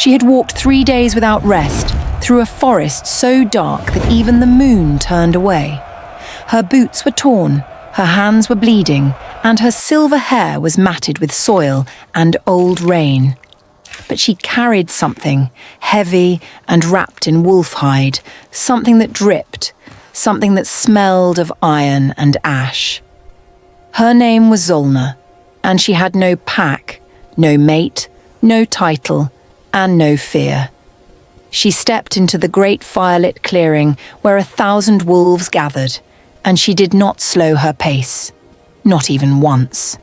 She had walked 3 days without rest, through a forest so dark that even the moon turned away. Her boots were torn, her hands were bleeding, and her silver hair was matted with soil and old rain. But she carried something, heavy and wrapped in wolf hide, something that dripped, something that smelled of iron and ash. Her name was Zolna, and she had no pack, no mate, no title, and no fear. She stepped into the great firelit clearing where 1,000 wolves gathered, and she did not slow her pace, not even once.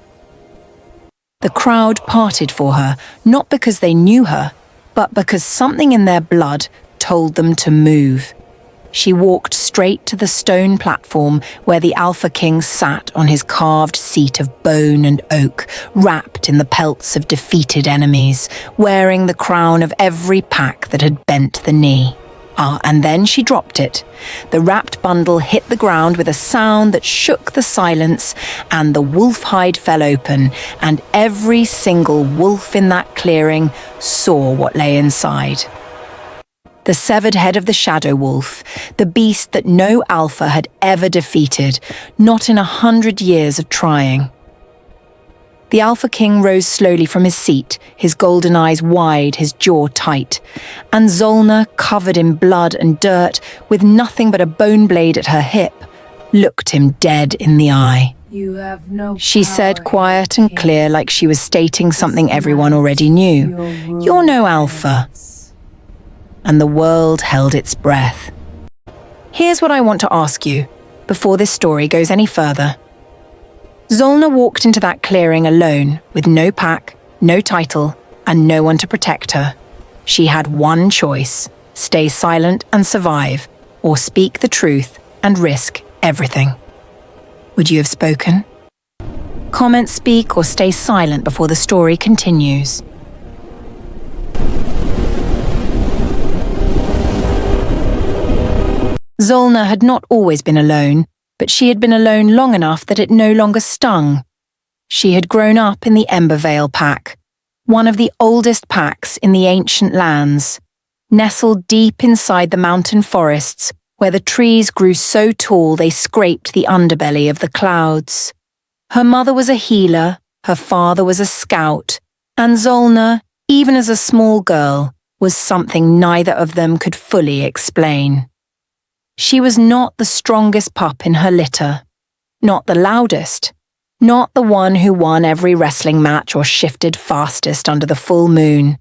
The crowd parted for her, not because they knew her, but because something in their blood told them to move. She walked straight to the stone platform where the Alpha King sat on his carved seat of bone and oak, wrapped in the pelts of defeated enemies, wearing the crown of every pack that had bent the knee. And then she dropped it. The wrapped bundle hit the ground with a sound that shook the silence, and the wolf hide fell open, and every single wolf in that clearing saw what lay inside. The severed head of the shadow wolf, the beast that no alpha had ever defeated, not in 100 years of trying. The Alpha King rose slowly from his seat, his golden eyes wide, his jaw tight, and Zolna, covered in blood and dirt, with nothing but a bone blade at her hip, looked him dead in the eye. You have no She said, power, quiet and clear, like she was stating something everyone already knew. "You're no alpha." And the world held its breath. Here's what I want to ask you, before this story goes any further. Zolna walked into that clearing alone, with no pack, no title, and no one to protect her. She had one choice: stay silent and survive, or speak the truth and risk everything. Would you have spoken? Comment, speak, or stay silent before the story continues. Zolna had not always been alone, but she had been alone long enough that it no longer stung. She had grown up in the Embervale pack, one of the oldest packs in the ancient lands, nestled deep inside the mountain forests where the trees grew so tall they scraped the underbelly of the clouds. Her mother was a healer, her father was a scout, and Zolna, even as a small girl, was something neither of them could fully explain. She was not the strongest pup in her litter, not the loudest, not the one who won every wrestling match or shifted fastest under the full moon,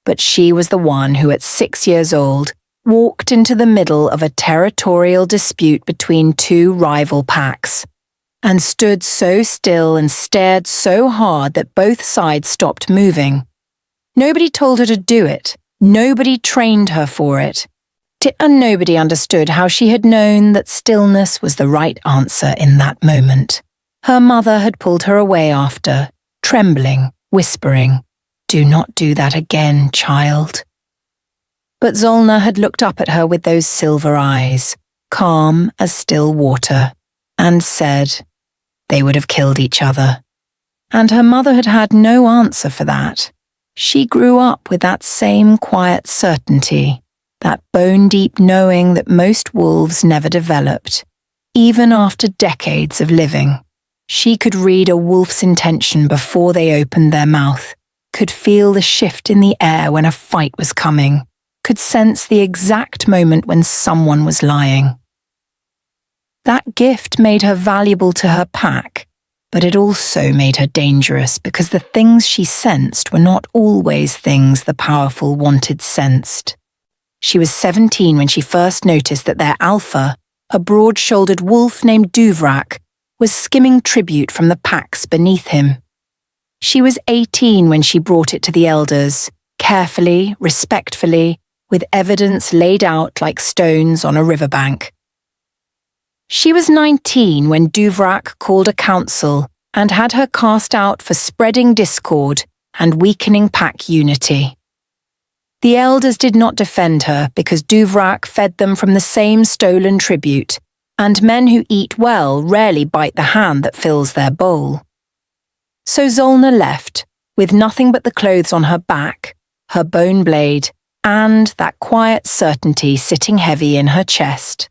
but she was the one who at 6 years old walked into the middle of a territorial dispute between two rival packs, and stood so still and stared so hard that both sides stopped moving. Nobody told her to do it, nobody trained her for it. And nobody understood how she had known that stillness was the right answer in that moment. Her mother had pulled her away after, trembling, whispering, "Do not do that again, child." But Zolna had looked up at her with those silver eyes, calm as still water, and said they would have killed each other. And her mother had had no answer for that. She grew up with that same quiet certainty, that bone-deep knowing that most wolves never developed. Even after decades of living, she could read a wolf's intention before they opened their mouth, could feel the shift in the air when a fight was coming, could sense the exact moment when someone was lying. That gift made her valuable to her pack, but it also made her dangerous because the things she sensed were not always things the powerful wanted sensed. She was 17 when she first noticed that their alpha, a broad-shouldered wolf named Vorath, was skimming tribute from the packs beneath him. She was 18 when she brought it to the elders, carefully, respectfully, with evidence laid out like stones on a riverbank. She was 19 when Vorath called a council and had her cast out for spreading discord and weakening pack unity. The elders did not defend her because Vorath fed them from the same stolen tribute, and men who eat well rarely bite the hand that fills their bowl. So Zolna left, with nothing but the clothes on her back, her bone blade, and that quiet certainty sitting heavy in her chest.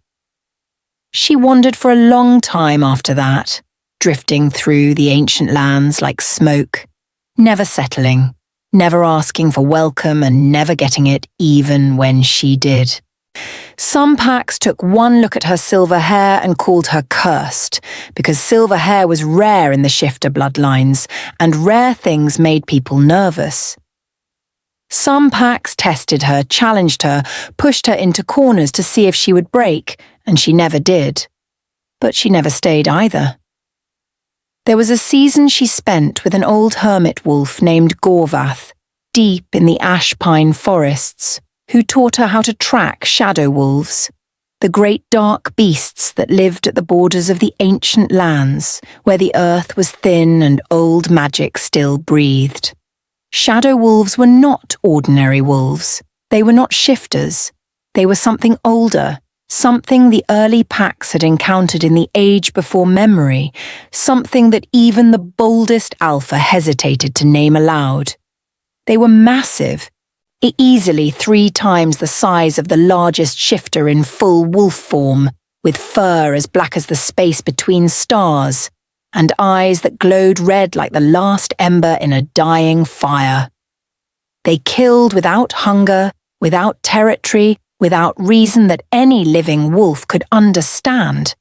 She wandered for a long time after that, drifting through the ancient lands like smoke, never settling, never asking for welcome and never getting it even when she did. Some packs took one look at her silver hair and called her cursed, because silver hair was rare in the shifter bloodlines, and rare things made people nervous. Some packs tested her, challenged her, pushed her into corners to see if she would break, and she never did. But she never stayed either. There was a season she spent with an old hermit wolf named Vorath, deep in the ash pine forests, who taught her how to track shadow wolves, the great dark beasts that lived at the borders of the ancient lands, where the earth was thin and old magic still breathed. Shadow wolves were not ordinary wolves. They were not shifters. They were something older, something the early packs had encountered in the age before memory, something that even the boldest alpha hesitated to name aloud. They were massive, easily 3 times the size of the largest shifter in full wolf form, with fur as black as the space between stars, and eyes that glowed red like the last ember in a dying fire. They killed without hunger, without territory, without reason that any living wolf could understand.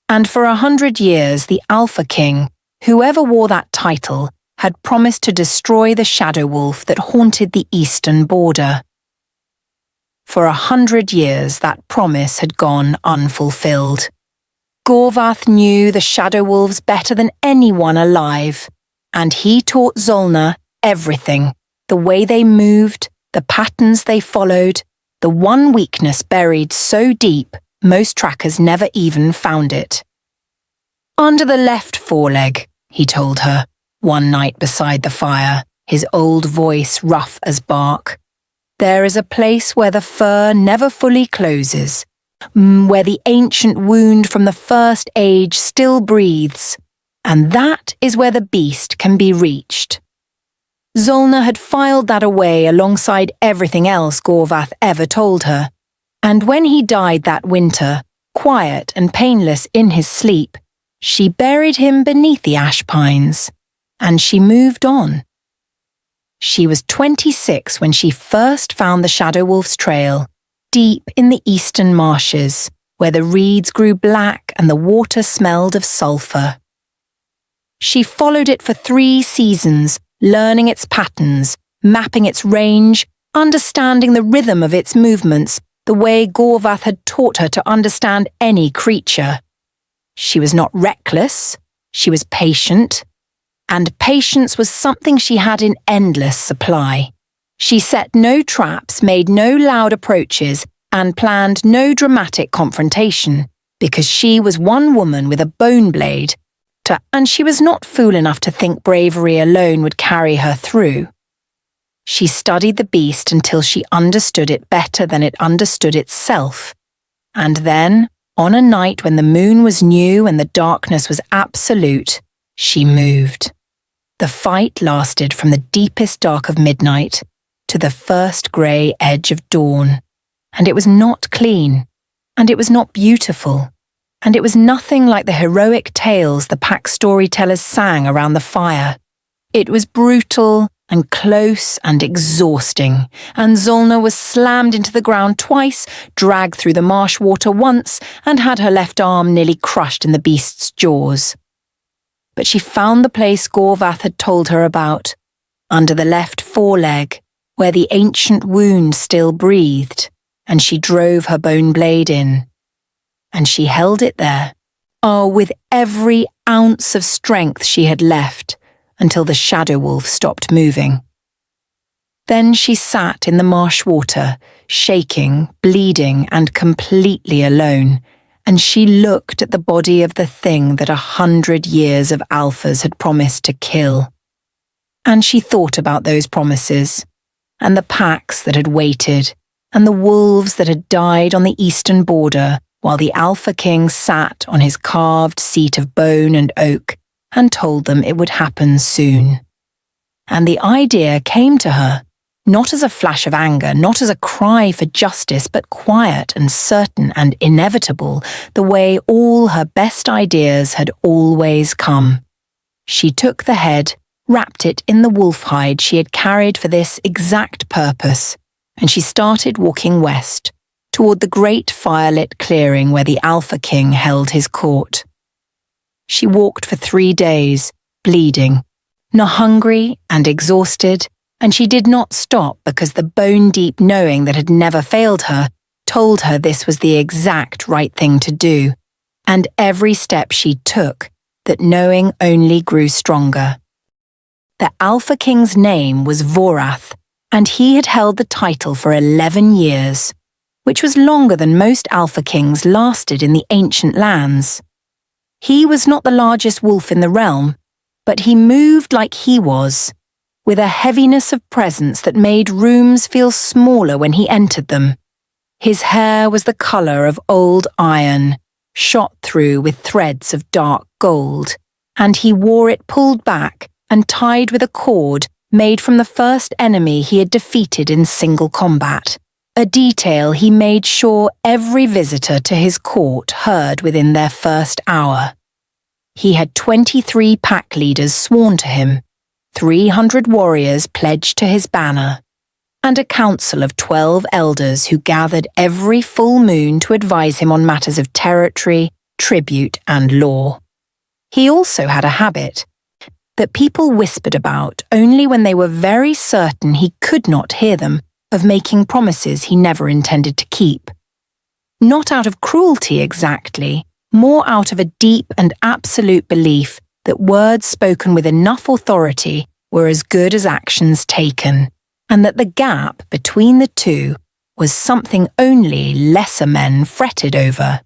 And for 100 years the Alpha King, whoever wore that title, had promised to destroy the shadow wolf that haunted the eastern border. For 100 years that promise had gone unfulfilled. Vorath knew the shadow wolves better than anyone alive, and he taught Zolna everything, the way they moved, the patterns they followed, the one weakness buried so deep most trackers never even found it. Under the left foreleg, he told her, one night beside the fire, his old voice rough as bark. There is a place where the fur never fully closes, where the ancient wound from the first age still breathes, and that is where the beast can be reached. Zolna had filed that away alongside everything else Vorath ever told her, and when he died that winter, quiet and painless in his sleep, she buried him beneath the ash pines. And she moved on. She was 26 when she first found the shadow wolf's trail, deep in the eastern marshes, where the reeds grew black and the water smelled of sulphur. She followed it for 3 seasons, learning its patterns, mapping its range, understanding the rhythm of its movements, the way Vorath had taught her to understand any creature. She was not reckless, she was patient, and patience was something she had in endless supply. She set no traps, made no loud approaches, and planned no dramatic confrontation, because she was one woman with a bone blade, and she was not fool enough to think bravery alone would carry her through. She studied the beast until she understood it better than it understood itself, and then, on a night when the moon was new and the darkness was absolute, she moved. The fight lasted from the deepest dark of midnight to the first grey edge of dawn, and it was not clean, and it was not beautiful, and it was nothing like the heroic tales the pack storytellers sang around the fire. It was brutal and close and exhausting, and Zolna was slammed into the ground twice, dragged through the marsh water once, and had her left arm nearly crushed in the beast's jaws. But she found the place Vorath had told her about, under the left foreleg, where the ancient wound still breathed, and she drove her bone blade in. And she held it there, with every ounce of strength she had left, until the shadow wolf stopped moving. Then she sat in the marsh water, shaking, bleeding, and completely alone, and she looked at the body of the thing that 100 years of alphas had promised to kill. And she thought about those promises, and the packs that had waited, and the wolves that had died on the eastern border while the Alpha King sat on his carved seat of bone and oak and told them it would happen soon. And the idea came to her, Not as a flash of anger, not as a cry for justice, but quiet and certain and inevitable, the way all her best ideas had always come. She took the head, wrapped it in the wolf hide she had carried for this exact purpose, and she started walking west, toward the great firelit clearing where the Alpha King held his court. She walked for 3 days, bleeding, not hungry and exhausted, and she did not stop because the bone-deep knowing that had never failed her told her this was the exact right thing to do, and every step she took, that knowing only grew stronger. The Alpha King's name was Vorath, and he had held the title for 11 years, which was longer than most Alpha Kings lasted in the ancient lands. He was not the largest wolf in the realm, but he moved like he was, with a heaviness of presence that made rooms feel smaller when he entered them. His hair was the colour of old iron, shot through with threads of dark gold, and he wore it pulled back and tied with a cord made from the first enemy he had defeated in single combat, a detail he made sure every visitor to his court heard within their first hour. He had 23 pack leaders sworn to him, 300 warriors pledged to his banner, and a council of 12 elders who gathered every full moon to advise him on matters of territory, tribute, and law. He also had a habit that people whispered about only when they were very certain he could not hear them, of making promises he never intended to keep. Not out of cruelty exactly, more out of a deep and absolute belief that words spoken with enough authority were as good as actions taken, and that the gap between the two was something only lesser men fretted over.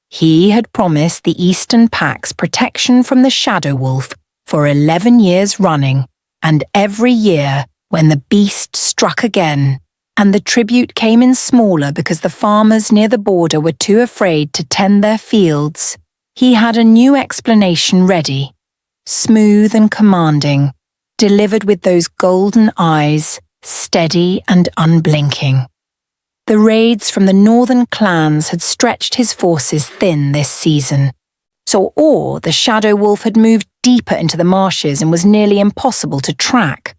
He had promised the Eastern Packs protection from the Shadow Wolf for 11 years running, and every year, when the beast struck again, and the tribute came in smaller because the farmers near the border were too afraid to tend their fields, he had a new explanation ready, smooth and commanding, delivered with those golden eyes, steady and unblinking. The raids from the northern clans had stretched his forces thin this season, or the Shadow Wolf had moved deeper into the marshes and was nearly impossible to track,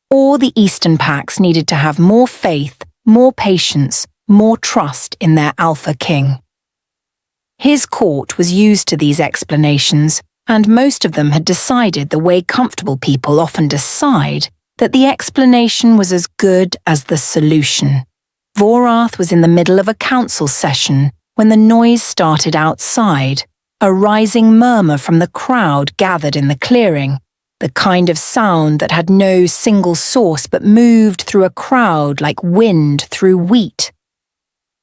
or the Eastern Packs needed to have more faith, more patience, more trust in their Alpha King. His court was used to these explanations, and most of them had decided the way comfortable people often decide, that the explanation was as good as the solution. Vorath was in the middle of a council session when the noise started outside, a rising murmur from the crowd gathered in the clearing, the kind of sound that had no single source but moved through a crowd like wind through wheat.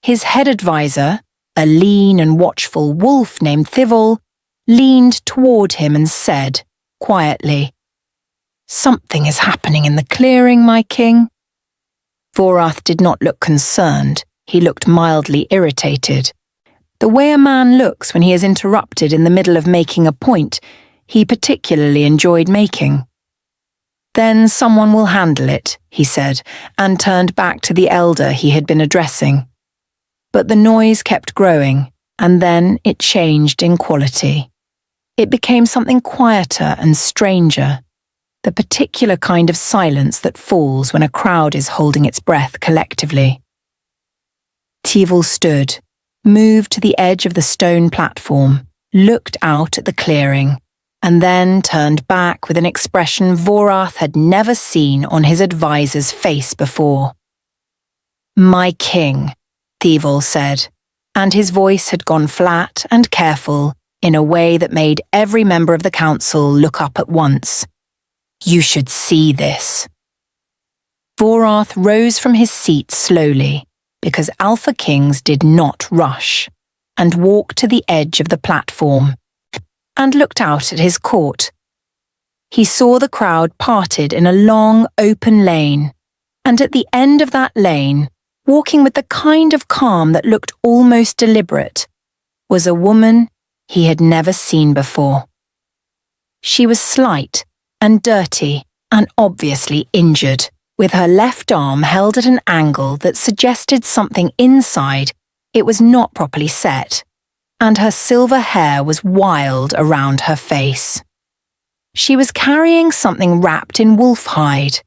His head advisor, a lean and watchful wolf named Thival, leaned toward him and said, quietly, "Something is happening in the clearing, my king." Vorath did not look concerned, he looked mildly irritated. The way a man looks when he is interrupted in the middle of making a point he particularly enjoyed making. "Then someone will handle it," he said, and turned back to the elder he had been addressing. But the noise kept growing, and then it changed in quality. It became something quieter and stranger, the particular kind of silence that falls when a crowd is holding its breath collectively. Thival stood, moved to the edge of the stone platform, looked out at the clearing, and then turned back with an expression Vorath had never seen on his advisor's face before. "My king," Thival said, and his voice had gone flat and careful in a way that made every member of the council look up at once. "You should see this." Vorath rose from his seat slowly, because Alpha Kings did not rush, and walked to the edge of the platform, and looked out at his court. He saw the crowd parted in a long, open lane, and at the end of that lane, walking with the kind of calm that looked almost deliberate, was a woman he had never seen before. She was slight and dirty and obviously injured, with her left arm held at an angle that suggested something inside it was not properly set, and her silver hair was wild around her face. She was carrying something wrapped in wolf hide,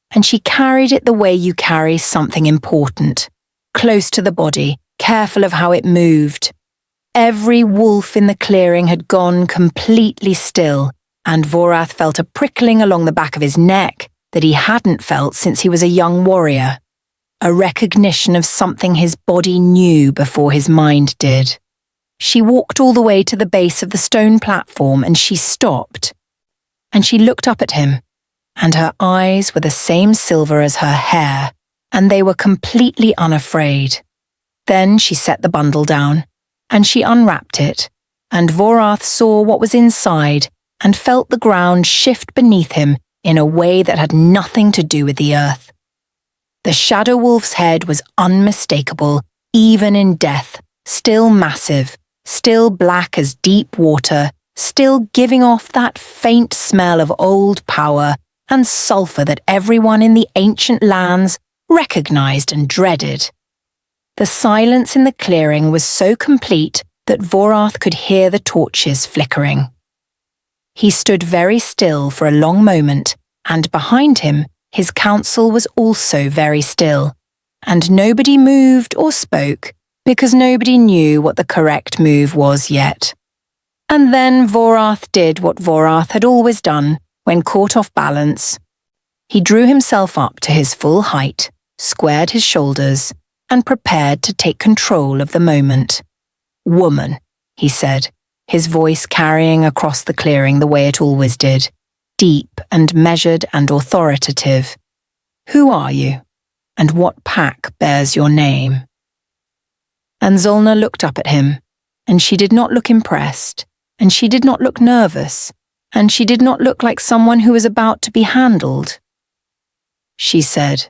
and she carried it the way you carry something important, close to the body, careful of how it moved. Every wolf in the clearing had gone completely still, and Vorath felt a prickling along the back of his neck that he hadn't felt since he was a young warrior, a recognition of something his body knew before his mind did. She walked all the way to the base of the stone platform and she stopped. And she looked up at him, and her eyes were the same silver as her hair, and they were completely unafraid. Then she set the bundle down, and she unwrapped it, and Vorath saw what was inside and felt the ground shift beneath him in a way that had nothing to do with the earth. The Shadow Wolf's head was unmistakable, even in death, still massive, still black as deep water, still giving off that faint smell of old power and sulphur that everyone in the ancient lands recognized and dreaded. The silence in the clearing was so complete that Vorath could hear the torches flickering. He stood very still for a long moment, and behind him, his council was also very still, and nobody moved or spoke because nobody knew what the correct move was yet. And then Vorath did what Vorath had always done when caught off balance. He drew himself up to his full height, squared his shoulders, and prepared to take control of the moment. "Woman," he said, his voice carrying across the clearing the way it always did, deep and measured and authoritative. "Who are you, and what pack bears your name?" And Zolna looked up at him, and she did not look impressed, and she did not look nervous, and she did not look like someone who was about to be handled. She said,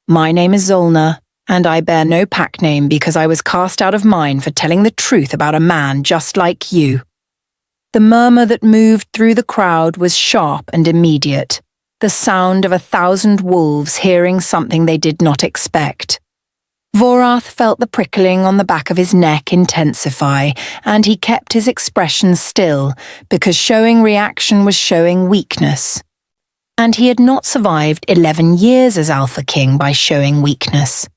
"My name is Zolna, and I bear no pack name because I was cast out of mine for telling the truth about a man just like you." The murmur that moved through the crowd was sharp and immediate, the sound of 1,000 wolves hearing something they did not expect. Vorath felt the prickling on the back of his neck intensify, and he kept his expression still, because showing reaction was showing weakness. And he had not survived 11 years as Alpha King by showing weakness.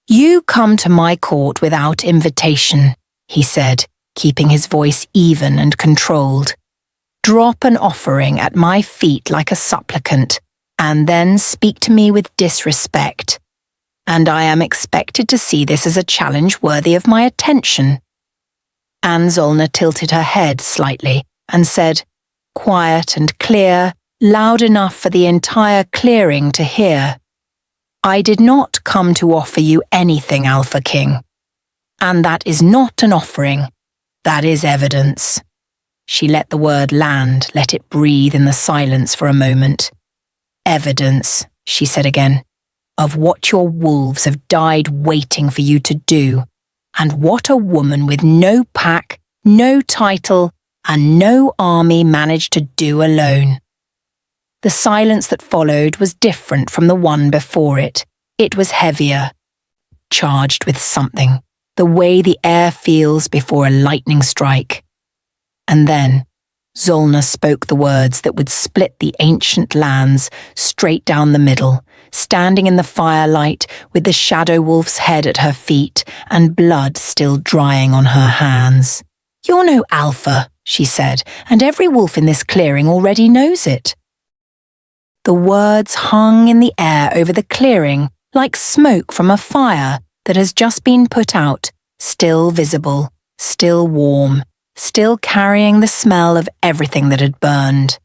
"You come to my court without invitation," he said, keeping his voice even and controlled. "Drop an offering at my feet like a supplicant, and then speak to me with disrespect. And I am expected to see this as a challenge worthy of my attention." And Zolna tilted her head slightly and said, quiet and clear, loud enough for the entire clearing to hear, "I did not come to offer you anything, Alpha King. And that is not an offering. That is evidence." She let the word land, let it breathe in the silence for a moment. "Evidence," she said again, "of what your wolves have died waiting for you to do, and what a woman with no pack, no title, and no army managed to do alone." The silence that followed was different from the one before it. It was heavier, charged with something, the way the air feels before a lightning strike. And then Zolna spoke the words that would split the ancient lands straight down the middle, standing in the firelight with the Shadow Wolf's head at her feet and blood still drying on her hands. "You're no alpha," she said, "and every wolf in this clearing already knows it." The words hung in the air over the clearing like smoke from a fire that has just been put out, still visible, still warm, still carrying the smell of everything that had burned.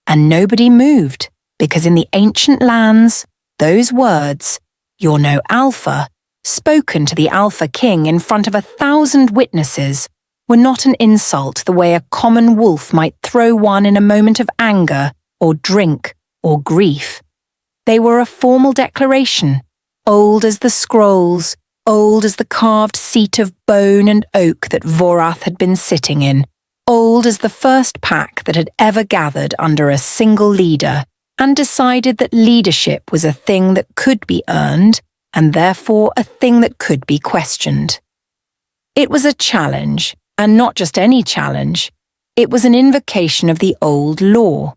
And nobody moved, because in the ancient lands, those words, "You're no alpha," spoken to the Alpha King in front of 1,000 witnesses, were not an insult the way a common wolf might throw one in a moment of anger or drink or grief. They were a formal declaration, old as the scrolls, old as the carved seat of bone and oak that Vorath had been sitting in, old as the first pack that had ever gathered under a single leader, and decided that leadership was a thing that could be earned and therefore a thing that could be questioned. It was a challenge, and not just any challenge. It was an invocation of the old law,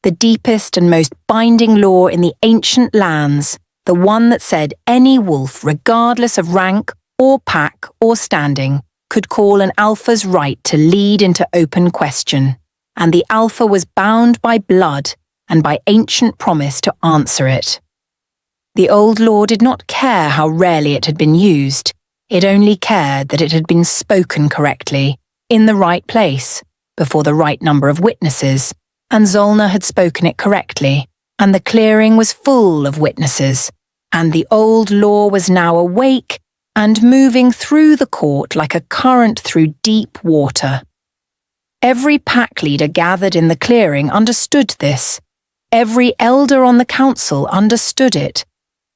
the deepest and most binding law in the ancient lands, the one that said any wolf, regardless of rank or pack or standing, could call an alpha's right to lead into open question, and the alpha was bound by blood and by ancient promise to answer it. The old law did not care how rarely it had been used. It only cared that it had been spoken correctly, in the right place, before the right number of witnesses, and Zolna had spoken it correctly, and the clearing was full of witnesses, and the old law was now awake and moving through the court like a current through deep water. Every pack leader gathered in the clearing understood this. Every elder on the council understood it.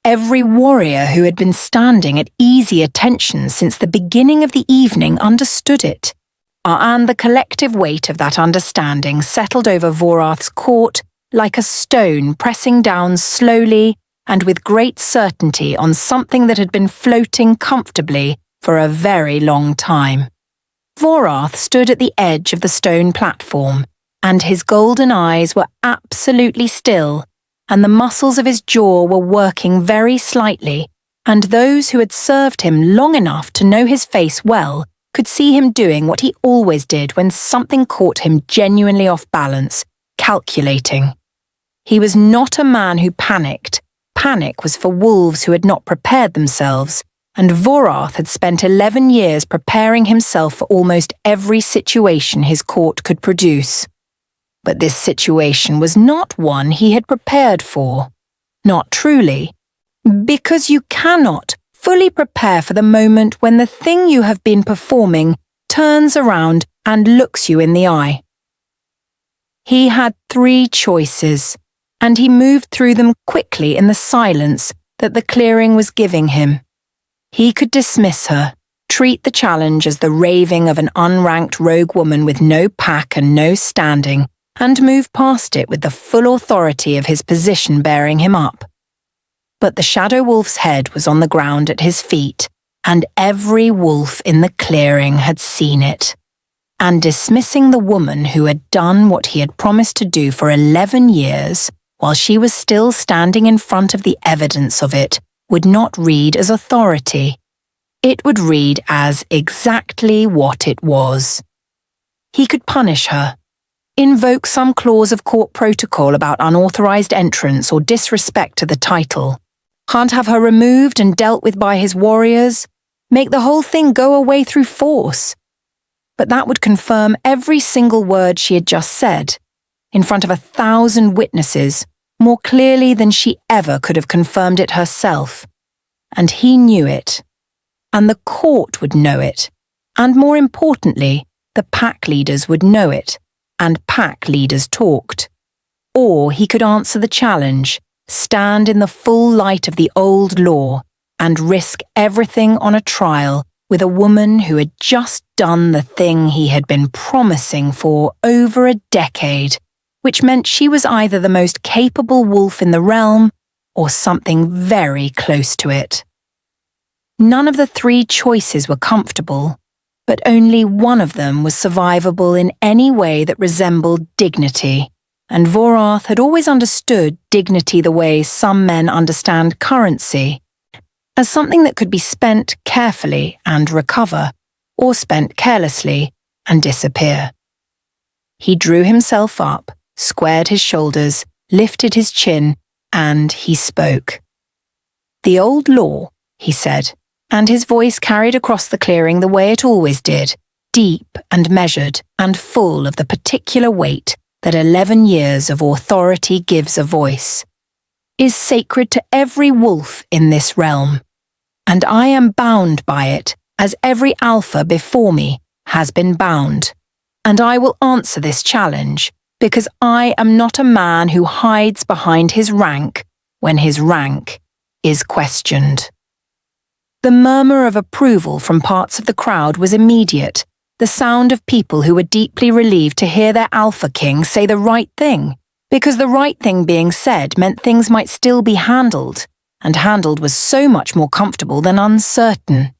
Every warrior who had been standing at easy attention since the beginning of the evening understood it. And the collective weight of that understanding settled over Vorath's court like a stone pressing down slowly and with great certainty on something that had been floating comfortably for a very long time. Vorath stood at the edge of the stone platform, and his golden eyes were absolutely still, and the muscles of his jaw were working very slightly, and those who had served him long enough to know his face well could see him doing what he always did when something caught him genuinely off balance, calculating. He was not a man who panicked. Panic was for wolves who had not prepared themselves, and Vorath had spent 11 years preparing himself for almost every situation his court could produce. But this situation was not one he had prepared for. Not truly. Because you cannot fully prepare for the moment when the thing you have been performing turns around and looks you in the eye. He had 3 choices, and he moved through them quickly in the silence that the clearing was giving him. He could dismiss her, treat the challenge as the raving of an unranked rogue woman with no pack and no standing, and move past it with the full authority of his position bearing him up. But the shadow wolf's head was on the ground at his feet, and every wolf in the clearing had seen it. And dismissing the woman who had done what he had promised to do for 11 years, while she was still standing in front of the evidence of it, would not read as authority. It would read as exactly what it was. He could punish her, invoke some clause of court protocol about unauthorized entrance or disrespect to the title, can't have her removed and dealt with by his warriors, make the whole thing go away through force. But that would confirm every single word she had just said, in front of 1,000 witnesses, more clearly than she ever could have confirmed it herself. And he knew it. And the court would know it. And more importantly, the pack leaders would know it. And pack leaders talked. Or he could answer the challenge, stand in the full light of the old law, and risk everything on a trial with a woman who had just done the thing he had been promising for over a decade, which meant she was either the most capable wolf in the realm or something very close to it. None of the 3 choices were comfortable, but only one of them was survivable in any way that resembled dignity, and Vorath had always understood dignity the way some men understand currency, as something that could be spent carefully and recover, or spent carelessly and disappear. He drew himself up, squared his shoulders, lifted his chin, and he spoke. "The old law," he said, and his voice carried across the clearing the way it always did, deep and measured and full of the particular weight that 11 years of authority gives a voice, "is sacred to every wolf in this realm, and I am bound by it as every alpha before me has been bound, and I will answer this challenge because I am not a man who hides behind his rank when his rank is questioned." The murmur of approval from parts of the crowd was immediate, the sound of people who were deeply relieved to hear their alpha king say the right thing, Because the right thing being said meant things might still be handled, and handled was so much more comfortable than uncertain.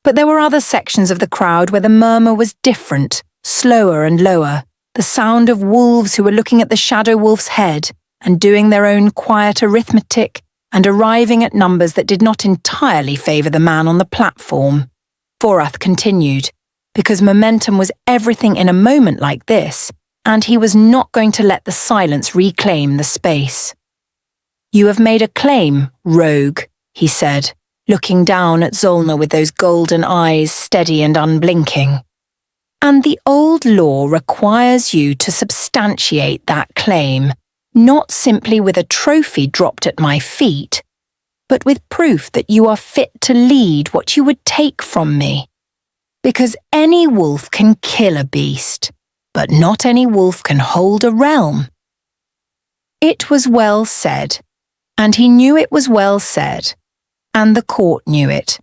But there were other sections of the crowd where the murmur was different, slower and lower, the sound of wolves who were looking at the shadow wolf's head and doing their own quiet arithmetic and arriving at numbers that did not entirely favour the man on the platform. Vorath continued, because momentum was everything in a moment like this, and he was not going to let the silence reclaim the space. "You have made a claim, rogue," he said, looking down at Zolna with those golden eyes steady and unblinking. "And the old law requires you to substantiate that claim, not simply with a trophy dropped at my feet, but with proof that you are fit to lead what you would take from me. Because any wolf can kill a beast, but not any wolf can hold a realm." It was well said, and he knew it was well said, and the court knew it.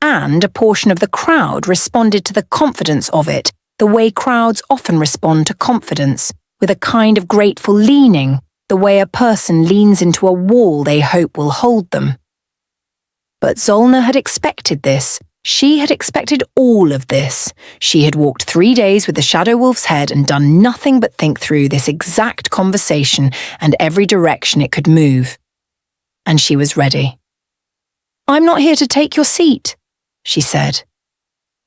And a portion of the crowd responded to the confidence of it the way crowds often respond to confidence, with a kind of grateful leaning, the way a person leans into a wall they hope will hold them. But Zolna had expected this. She had expected all of this. She had walked 3 days with the Shadow Wolf's head and done nothing but think through this exact conversation and every direction it could move. And she was ready. "I'm not here to take your seat," she said.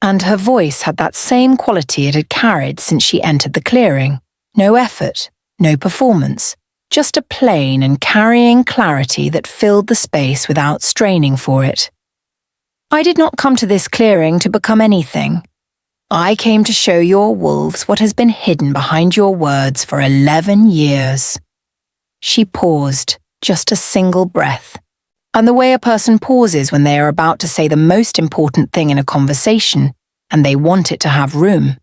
And her voice had that same quality it had carried since she entered the clearing. No effort, no performance, just a plain and carrying clarity that filled the space without straining for it. "I did not come to this clearing to become anything. I came to show your wolves what has been hidden behind your words for 11 years. She paused, just a single breath. And the way a person pauses when they are about to say the most important thing in a conversation, and they want it to have room.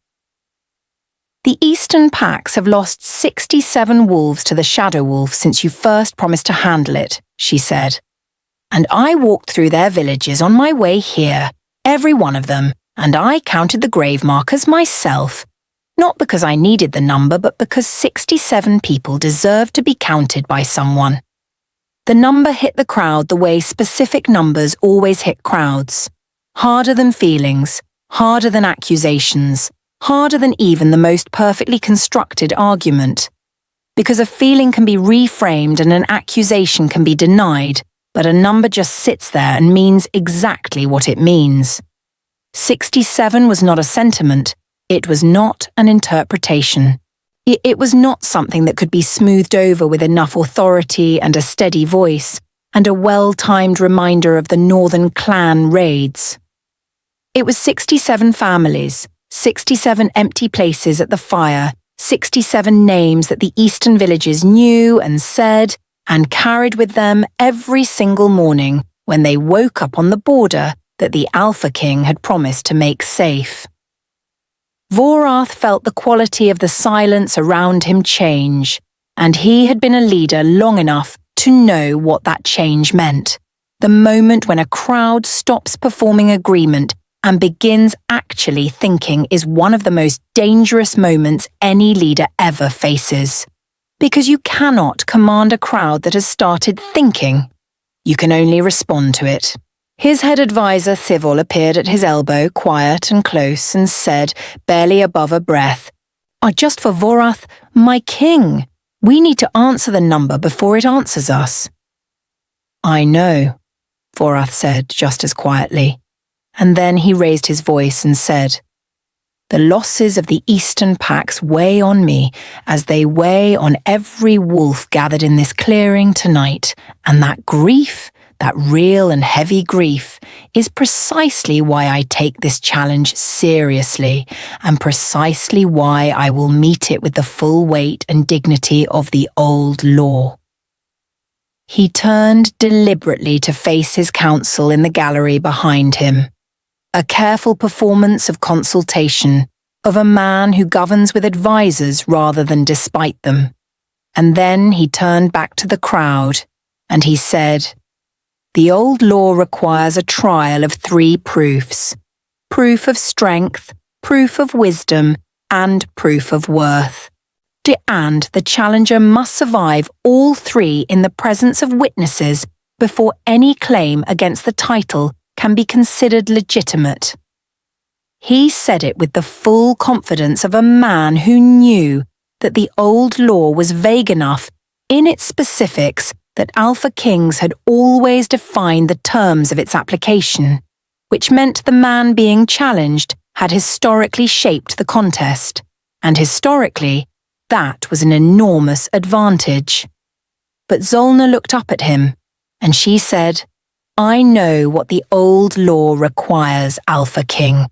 "The Eastern packs have lost 67 wolves to the Shadow Wolf since you first promised to handle it," she said. "And I walked through their villages on my way here, every one of them, and I counted the grave markers myself. Not because I needed the number, but because 67 people deserve to be counted by someone." The number hit the crowd the way specific numbers always hit crowds. Harder than feelings, harder than accusations, harder than even the most perfectly constructed argument. Because a feeling can be reframed and an accusation can be denied, but a number just sits there and means exactly what it means. 67 was not a sentiment, it was not an interpretation. It was not something that could be smoothed over with enough authority and a steady voice, and a well-timed reminder of the Northern clan raids. It was 67 families, 67 empty places at the fire, 67 names that the Eastern villages knew and said and carried with them every single morning when they woke up on the border that the Alpha King had promised to make safe. Vorath felt the quality of the silence around him change, and he had been a leader long enough to know what that change meant. The moment when a crowd stops performing agreement and begins actually thinking is one of the most dangerous moments any leader ever faces. Because you cannot command a crowd that has started thinking. You can only respond to it. His head advisor Thivol appeared at his elbow, quiet and close, and said, barely above a breath, Just for Vorath, my king. We need to answer the number before it answers us." "I know," Vorath said just as quietly, and then he raised his voice and said, "The losses of the Eastern packs weigh on me as they weigh on every wolf gathered in this clearing tonight, and that grief, that real and heavy grief, is precisely why I take this challenge seriously, and precisely why I will meet it with the full weight and dignity of the old law." He turned deliberately to face his council in the gallery behind him. A careful performance of consultation, of a man who governs with advisors rather than despite them. And then he turned back to the crowd, and he said, "The old law requires a trial of 3 proofs. Proof of strength, proof of wisdom, and proof of worth. And the challenger must survive all three in the presence of witnesses before any claim against the title can be considered legitimate. He said it with the full confidence of a man who knew that the old law was vague enough in its specifics that Alpha Kings had always defined the terms of its application, which meant the man being challenged had historically shaped the contest, and historically, that was an enormous advantage. But Zolna looked up at him, and she said, "I know what the old law requires, Alpha King.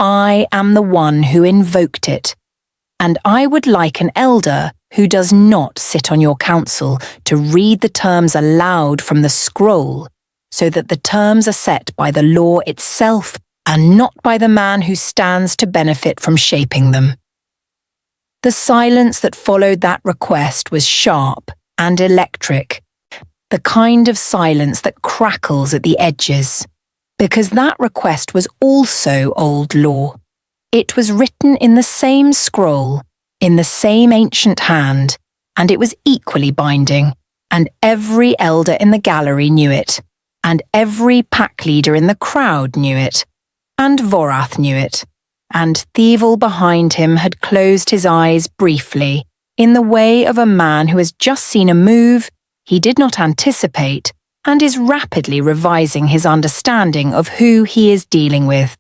I am the one who invoked it, and I would like an elder who does not sit on your council to read the terms aloud from the scroll, so that the terms are set by the law itself and not by the man who stands to benefit from shaping them." The silence that followed that request was sharp and electric, the kind of silence that crackles at the edges, because that request was also old law. It was written in the same scroll, in the same ancient hand, and it was equally binding, and every elder in the gallery knew it, and every pack leader in the crowd knew it, and Vorath knew it, and Thievel behind him had closed his eyes briefly, in the way of a man who has just seen a move he did not anticipate and is rapidly revising his understanding of who he is dealing with.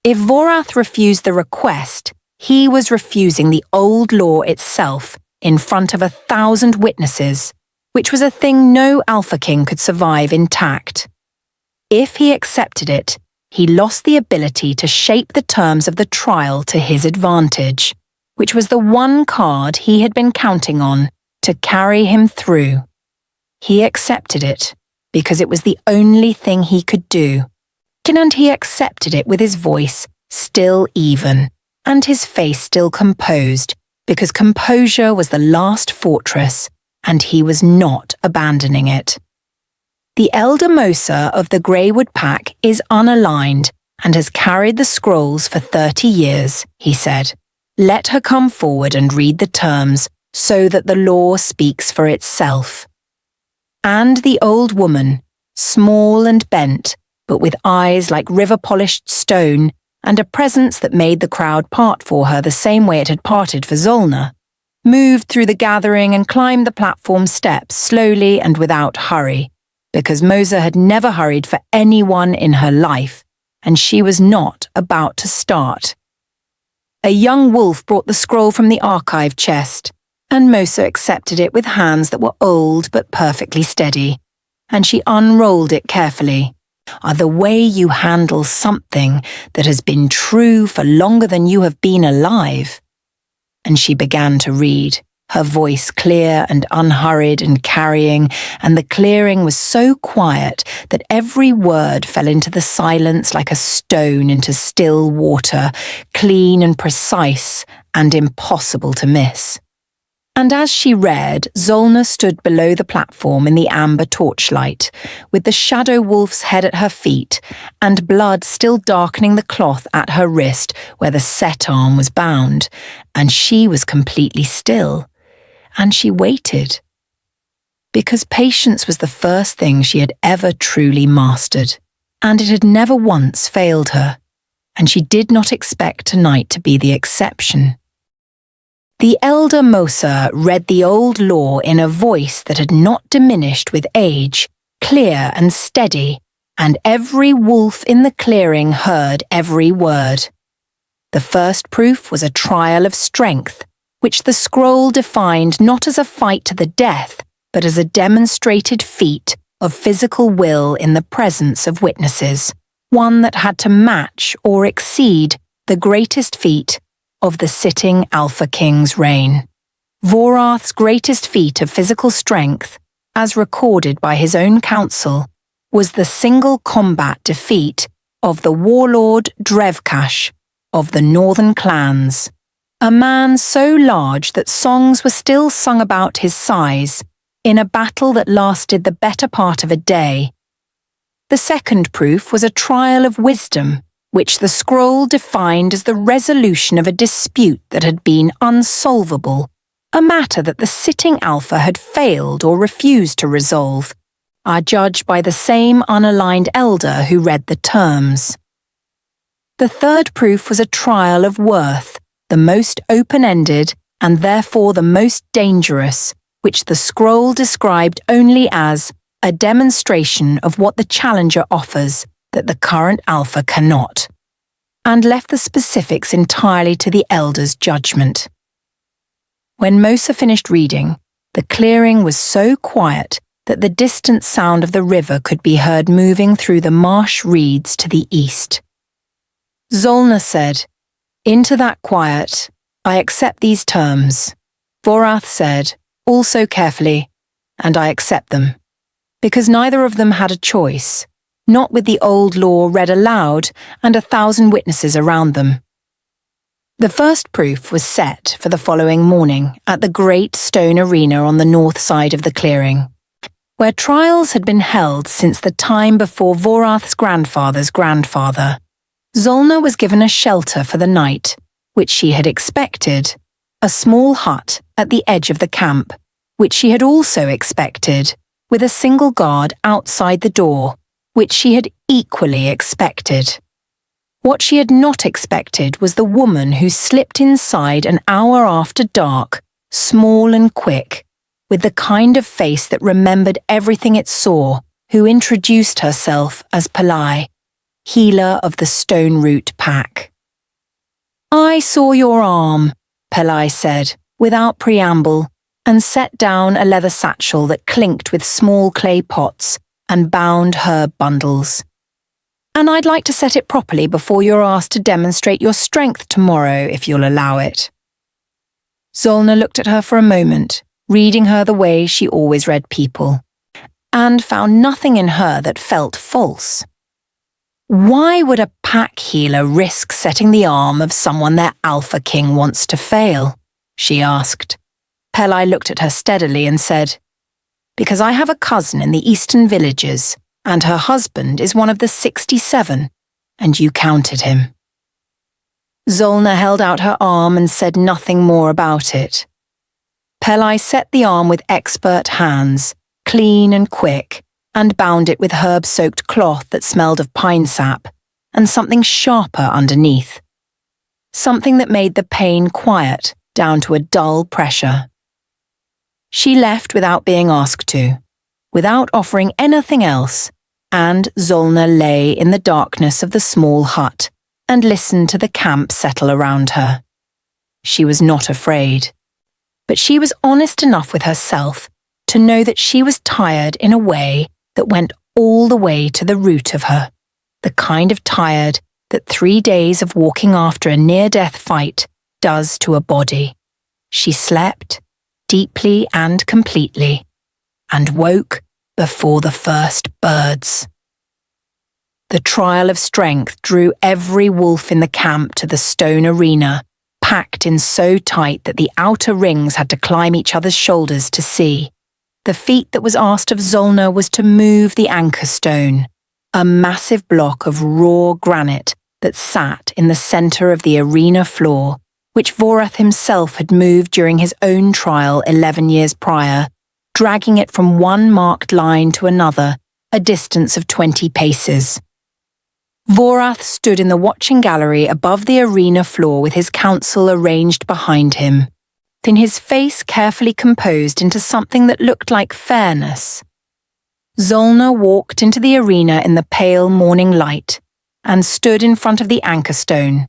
If Vorath refused the request, he was refusing the old law itself in front of 1,000 witnesses, which was a thing no Alpha King could survive intact. If he accepted it, he lost the ability to shape the terms of the trial to his advantage, which was the one card he had been counting on to carry him through. He accepted it because it was the only thing he could do, and he accepted it with his voice still even and his face still composed, because composure was the last fortress and he was not abandoning it. "The Elder Mosa of the Greywood Pack is unaligned and has carried the scrolls for 30 years, he said. Let her come forward and read the terms so that the law speaks for itself." And the old woman, small and bent, but with eyes like river-polished stone and a presence that made the crowd part for her the same way it had parted for Zolna, moved through the gathering and climbed the platform steps slowly and without hurry, because Mosa had never hurried for anyone in her life, and she was not about to start. A young wolf brought the scroll from the archive chest, and Mosa accepted it with hands that were old but perfectly steady, and she unrolled it carefully. The way you handle something that has been true for longer than you have been alive. And she began to read, her voice clear and unhurried and carrying, and the clearing was so quiet that every word fell into the silence like a stone into still water, clean and precise and impossible to miss. And as she read, Zolna stood below the platform in the amber torchlight, with the shadow wolf's head at her feet and blood still darkening the cloth at her wrist where the set arm was bound, and she was completely still. And she waited. Because patience was the first thing she had ever truly mastered, and it had never once failed her, and she did not expect tonight to be the exception. The elder Mosa read the old law in a voice that had not diminished with age, clear and steady, and every wolf in the clearing heard every word. The first proof was a trial of strength, which the scroll defined not as a fight to the death, but as a demonstrated feat of physical will in the presence of witnesses, one that had to match or exceed the greatest feat of the sitting Alpha King's reign. Vorath's greatest feat of physical strength, as recorded by his own council, was the single combat defeat of the warlord Drevkash of the northern clans, a man so large that songs were still sung about his size in a battle that lasted the better part of a day. The second proof was a trial of wisdom, which the scroll defined as the resolution of a dispute that had been unsolvable a matter that the sitting alpha had failed or refused to resolve, are judged by the same unaligned elder who read the terms. The third proof was a trial of worth, the most open-ended and therefore the most dangerous, which the scroll described only as a demonstration of what the challenger offers that the current alpha cannot, and left the specifics entirely to the elder's judgment. When Mosa finished reading, the clearing was so quiet that the distant sound of the river could be heard moving through the marsh reeds to the east. Zolna said, "Into that quiet, I accept these terms." Vorath said, also carefully, "And I accept them." Because neither of them had a choice, not with the old law read aloud and 1,000 witnesses around them. The first proof was set for the following morning at the great stone arena on the north side of the clearing, where trials had been held since the time before Vorath's grandfather's grandfather. Zolna was given a shelter for the night, which she had expected, a small hut at the edge of the camp, which she had also expected, with a single guard outside the door, which she had equally expected. What she had not expected was the woman who slipped inside an hour after dark, small and quick, with the kind of face that remembered everything it saw, who introduced herself as Pelai, healer of the Stone Root Pack. "I saw your arm," Pelai said, without preamble, and set down a leather satchel that clinked with small clay pots and bound herb bundles. "And I'd like to set it properly before you're asked to demonstrate your strength tomorrow, if you'll allow it." Zolna looked at her for a moment, reading her the way she always read people, and found nothing in her that felt false. Why would a pack healer risk setting the arm of someone their alpha king wants to fail? She asked. Pelai looked at her steadily and said, "Because I have a cousin in the eastern villages, and her husband is one of the 67, and you counted him." Zolna held out her arm and said nothing more about it. Pelai set the arm with expert hands, clean and quick, and bound it with herb-soaked cloth that smelled of pine sap, and something sharper underneath. Something that made the pain quiet down to a dull pressure. She left without being asked to, without offering anything else, and Zolna lay in the darkness of the small hut and listened to the camp settle around her. She was not afraid, but she was honest enough with herself to know that she was tired in a way that went all the way to the root of her, the kind of tired that 3 days of walking after a near-death fight does to a body. She slept, deeply and completely, and woke before the first birds. The trial of strength drew every wolf in the camp to the stone arena, packed in so tight that the outer rings had to climb each other's shoulders to see. The feat that was asked of Zolna was to move the anchor stone, a massive block of raw granite that sat in the centre of the arena floor, which Vorath himself had moved during his own trial 11 years prior, dragging it from one marked line to another, a distance of 20 paces. Vorath stood in the watching gallery above the arena floor with his council arranged behind him, then his face carefully composed into something that looked like fairness. Zolna walked into the arena in the pale morning light and stood in front of the anchor stone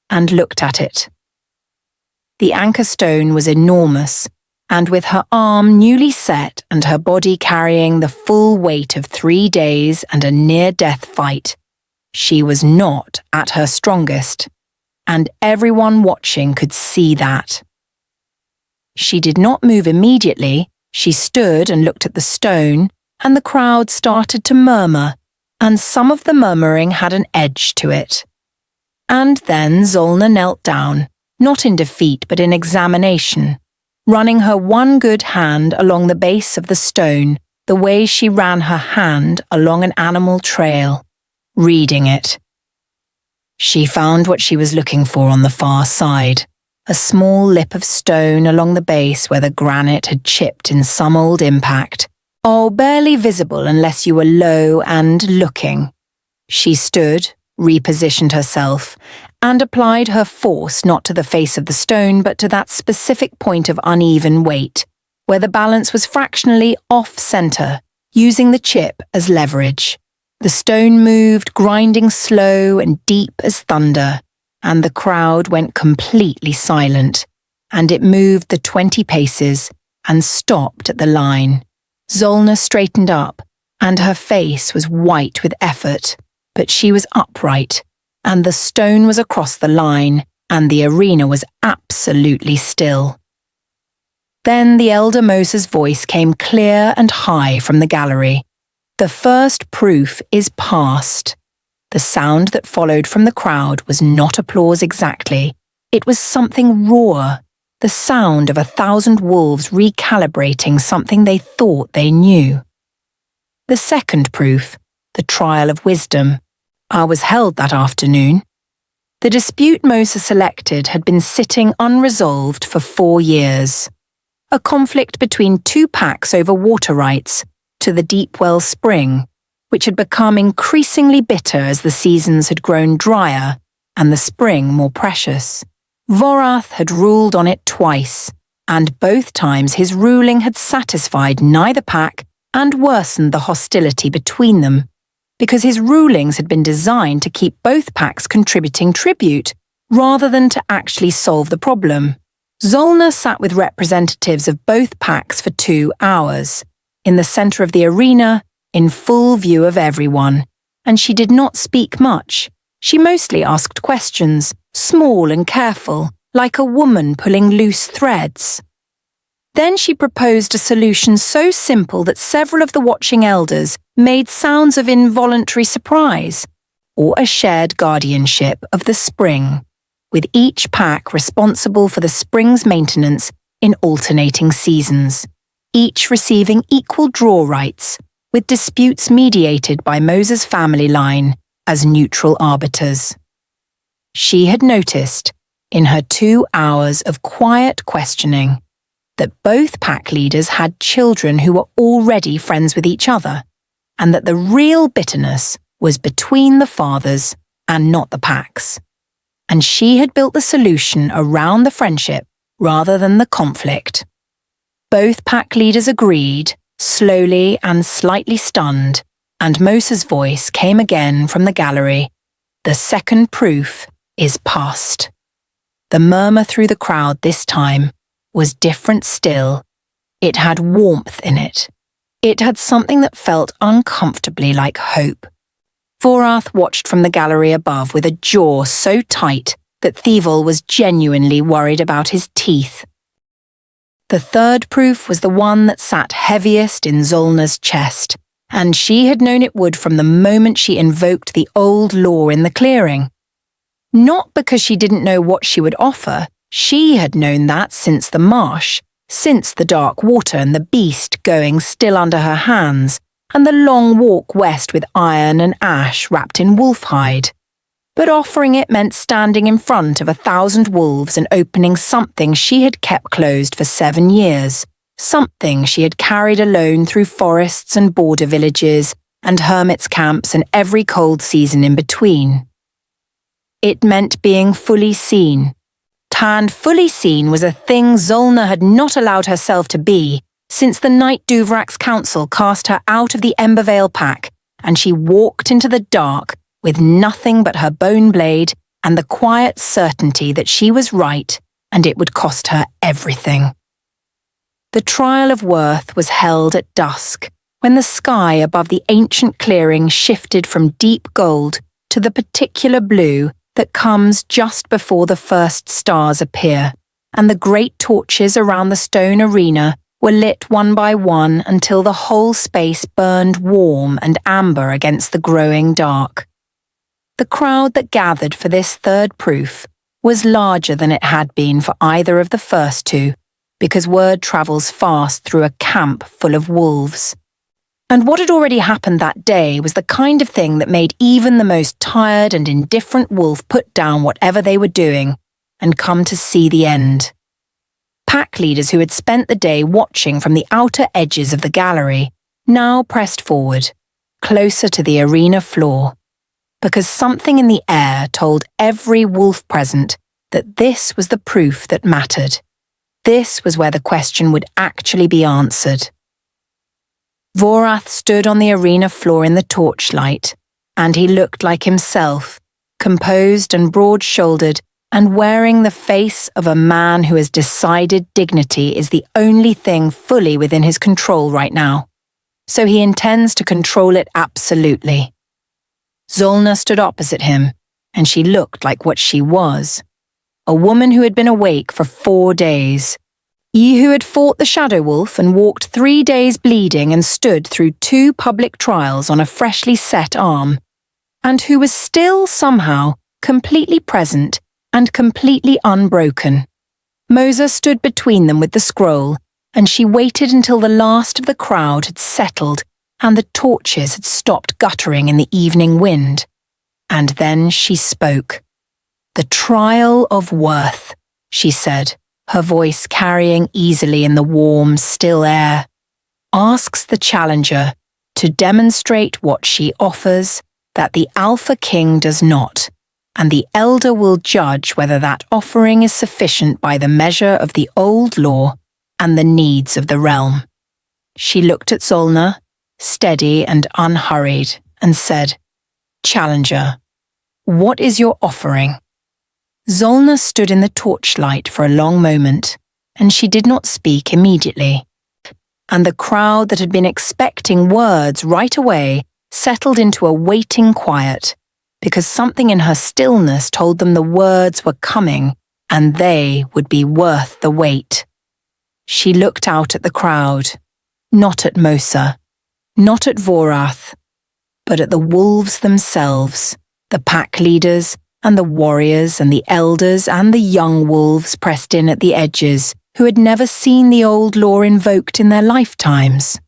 and looked at it. The anchor stone was enormous, and with her arm newly set and her body carrying the full weight of 3 days and a near-death fight, she was not at her strongest, and everyone watching could see that. She did not move immediately. She stood and looked at the stone, and the crowd started to murmur, and some of the murmuring had an edge to it. And then Zolna knelt down, not in defeat but in examination, running her one good hand along the base of the stone the way she ran her hand along an animal trail, reading it. She found what she was looking for on the far side, a small lip of stone along the base where the granite had chipped in some old impact. Oh, barely visible unless you were low and looking. She stood, repositioned herself, and applied her force not to the face of the stone but to that specific point of uneven weight, where the balance was fractionally off-center, using the chip as leverage. The stone moved, grinding slow and deep as thunder, and the crowd went completely silent, and it moved the 20 paces and stopped at the line. Zolna straightened up, and her face was white with effort, but she was upright, and the stone was across the line, and the arena was absolutely still. Then the elder Moses' voice came clear and high from the gallery. The first proof is past. The sound that followed from the crowd was not applause exactly. It was something raw, the sound of 1,000 wolves recalibrating something they thought they knew. The second proof, the trial of wisdom, was held that afternoon. The dispute Moses selected had been sitting unresolved for 4 years. A conflict between two packs over water rights to the deep well spring, which had become increasingly bitter as the seasons had grown drier and the spring more precious. Vorath had ruled on it twice, and both times his ruling had satisfied neither pack and worsened the hostility between them, because his rulings had been designed to keep both packs contributing tribute, rather than to actually solve the problem. Zolna sat with representatives of both packs for 2 hours, in the center of the arena, in full view of everyone, and she did not speak much. She mostly asked questions, small and careful, like a woman pulling loose threads. Then she proposed a solution so simple that several of the watching elders made sounds of involuntary surprise, or a shared guardianship of the spring, with each pack responsible for the spring's maintenance in alternating seasons, each receiving equal draw rights, with disputes mediated by Moses' family line as neutral arbiters. She had noticed, in her 2 hours of quiet questioning, that both pack leaders had children who were already friends with each other, and that the real bitterness was between the fathers and not the packs. And she had built the solution around the friendship rather than the conflict. Both pack leaders agreed, slowly and slightly stunned, and Moses' voice came again from the gallery. The second proof is past. The murmur through the crowd this time was different still. It had warmth in it. It had something that felt uncomfortably like hope. Vorath watched from the gallery above with a jaw so tight that Thievel was genuinely worried about his teeth. The third proof was the one that sat heaviest in Zolna's chest, and she had known it would from the moment she invoked the old law in the clearing. Not because she didn't know what she would offer. She had known that since the marsh, since the dark water and the beast going still under her hands, and the long walk west with iron and ash wrapped in wolf hide. But offering it meant standing in front of 1,000 wolves and opening something she had kept closed for 7 years, something she had carried alone through forests and border villages and hermits' camps and every cold season in between. It meant being fully seen. And fully seen was a thing Zolna had not allowed herself to be since the night Duvrak's council cast her out of the Embervale pack and she walked into the dark with nothing but her bone blade and the quiet certainty that she was right and it would cost her everything. The trial of worth was held at dusk, when the sky above the ancient clearing shifted from deep gold to the particular blue that comes just before the first stars appear, and the great torches around the stone arena were lit one by one until the whole space burned warm and amber against the growing dark. The crowd that gathered for this third proof was larger than it had been for either of the first two, because word travels fast through a camp full of wolves. And what had already happened that day was the kind of thing that made even the most tired and indifferent wolf put down whatever they were doing and come to see the end. Pack leaders who had spent the day watching from the outer edges of the gallery now pressed forward, closer to the arena floor, because something in the air told every wolf present that this was the proof that mattered. This was where the question would actually be answered. Vorath stood on the arena floor in the torchlight, and he looked like himself, composed and broad-shouldered, and wearing the face of a man who has decided dignity is the only thing fully within his control right now. So he intends to control it absolutely. Zolna stood opposite him, and she looked like what she was. A woman who had been awake for 4 days. Ye who had fought the Shadow Wolf and walked 3 days bleeding and stood through 2 public trials on a freshly set arm, and who was still somehow completely present and completely unbroken. Mosa stood between them with the scroll, and she waited until the last of the crowd had settled and the torches had stopped guttering in the evening wind. And then she spoke. "The trial of worth," she said, her voice carrying easily in the warm, still air, asks the challenger to demonstrate what she offers that the Alpha King does not, and the Elder will judge whether that offering is sufficient by the measure of the old law and the needs of the realm. She looked at Zolna, steady and unhurried, and said, "Challenger, what is your offering?" Zolna stood in the torchlight for a long moment, and she did not speak immediately. And the crowd that had been expecting words right away settled into a waiting quiet, because something in her stillness told them the words were coming, and they would be worth the wait. She looked out at the crowd, not at Mosa, not at Vorath, but at the wolves themselves, the pack leaders, and the warriors and the elders and the young wolves pressed in at the edges, who had never seen the old law invoked in their lifetimes.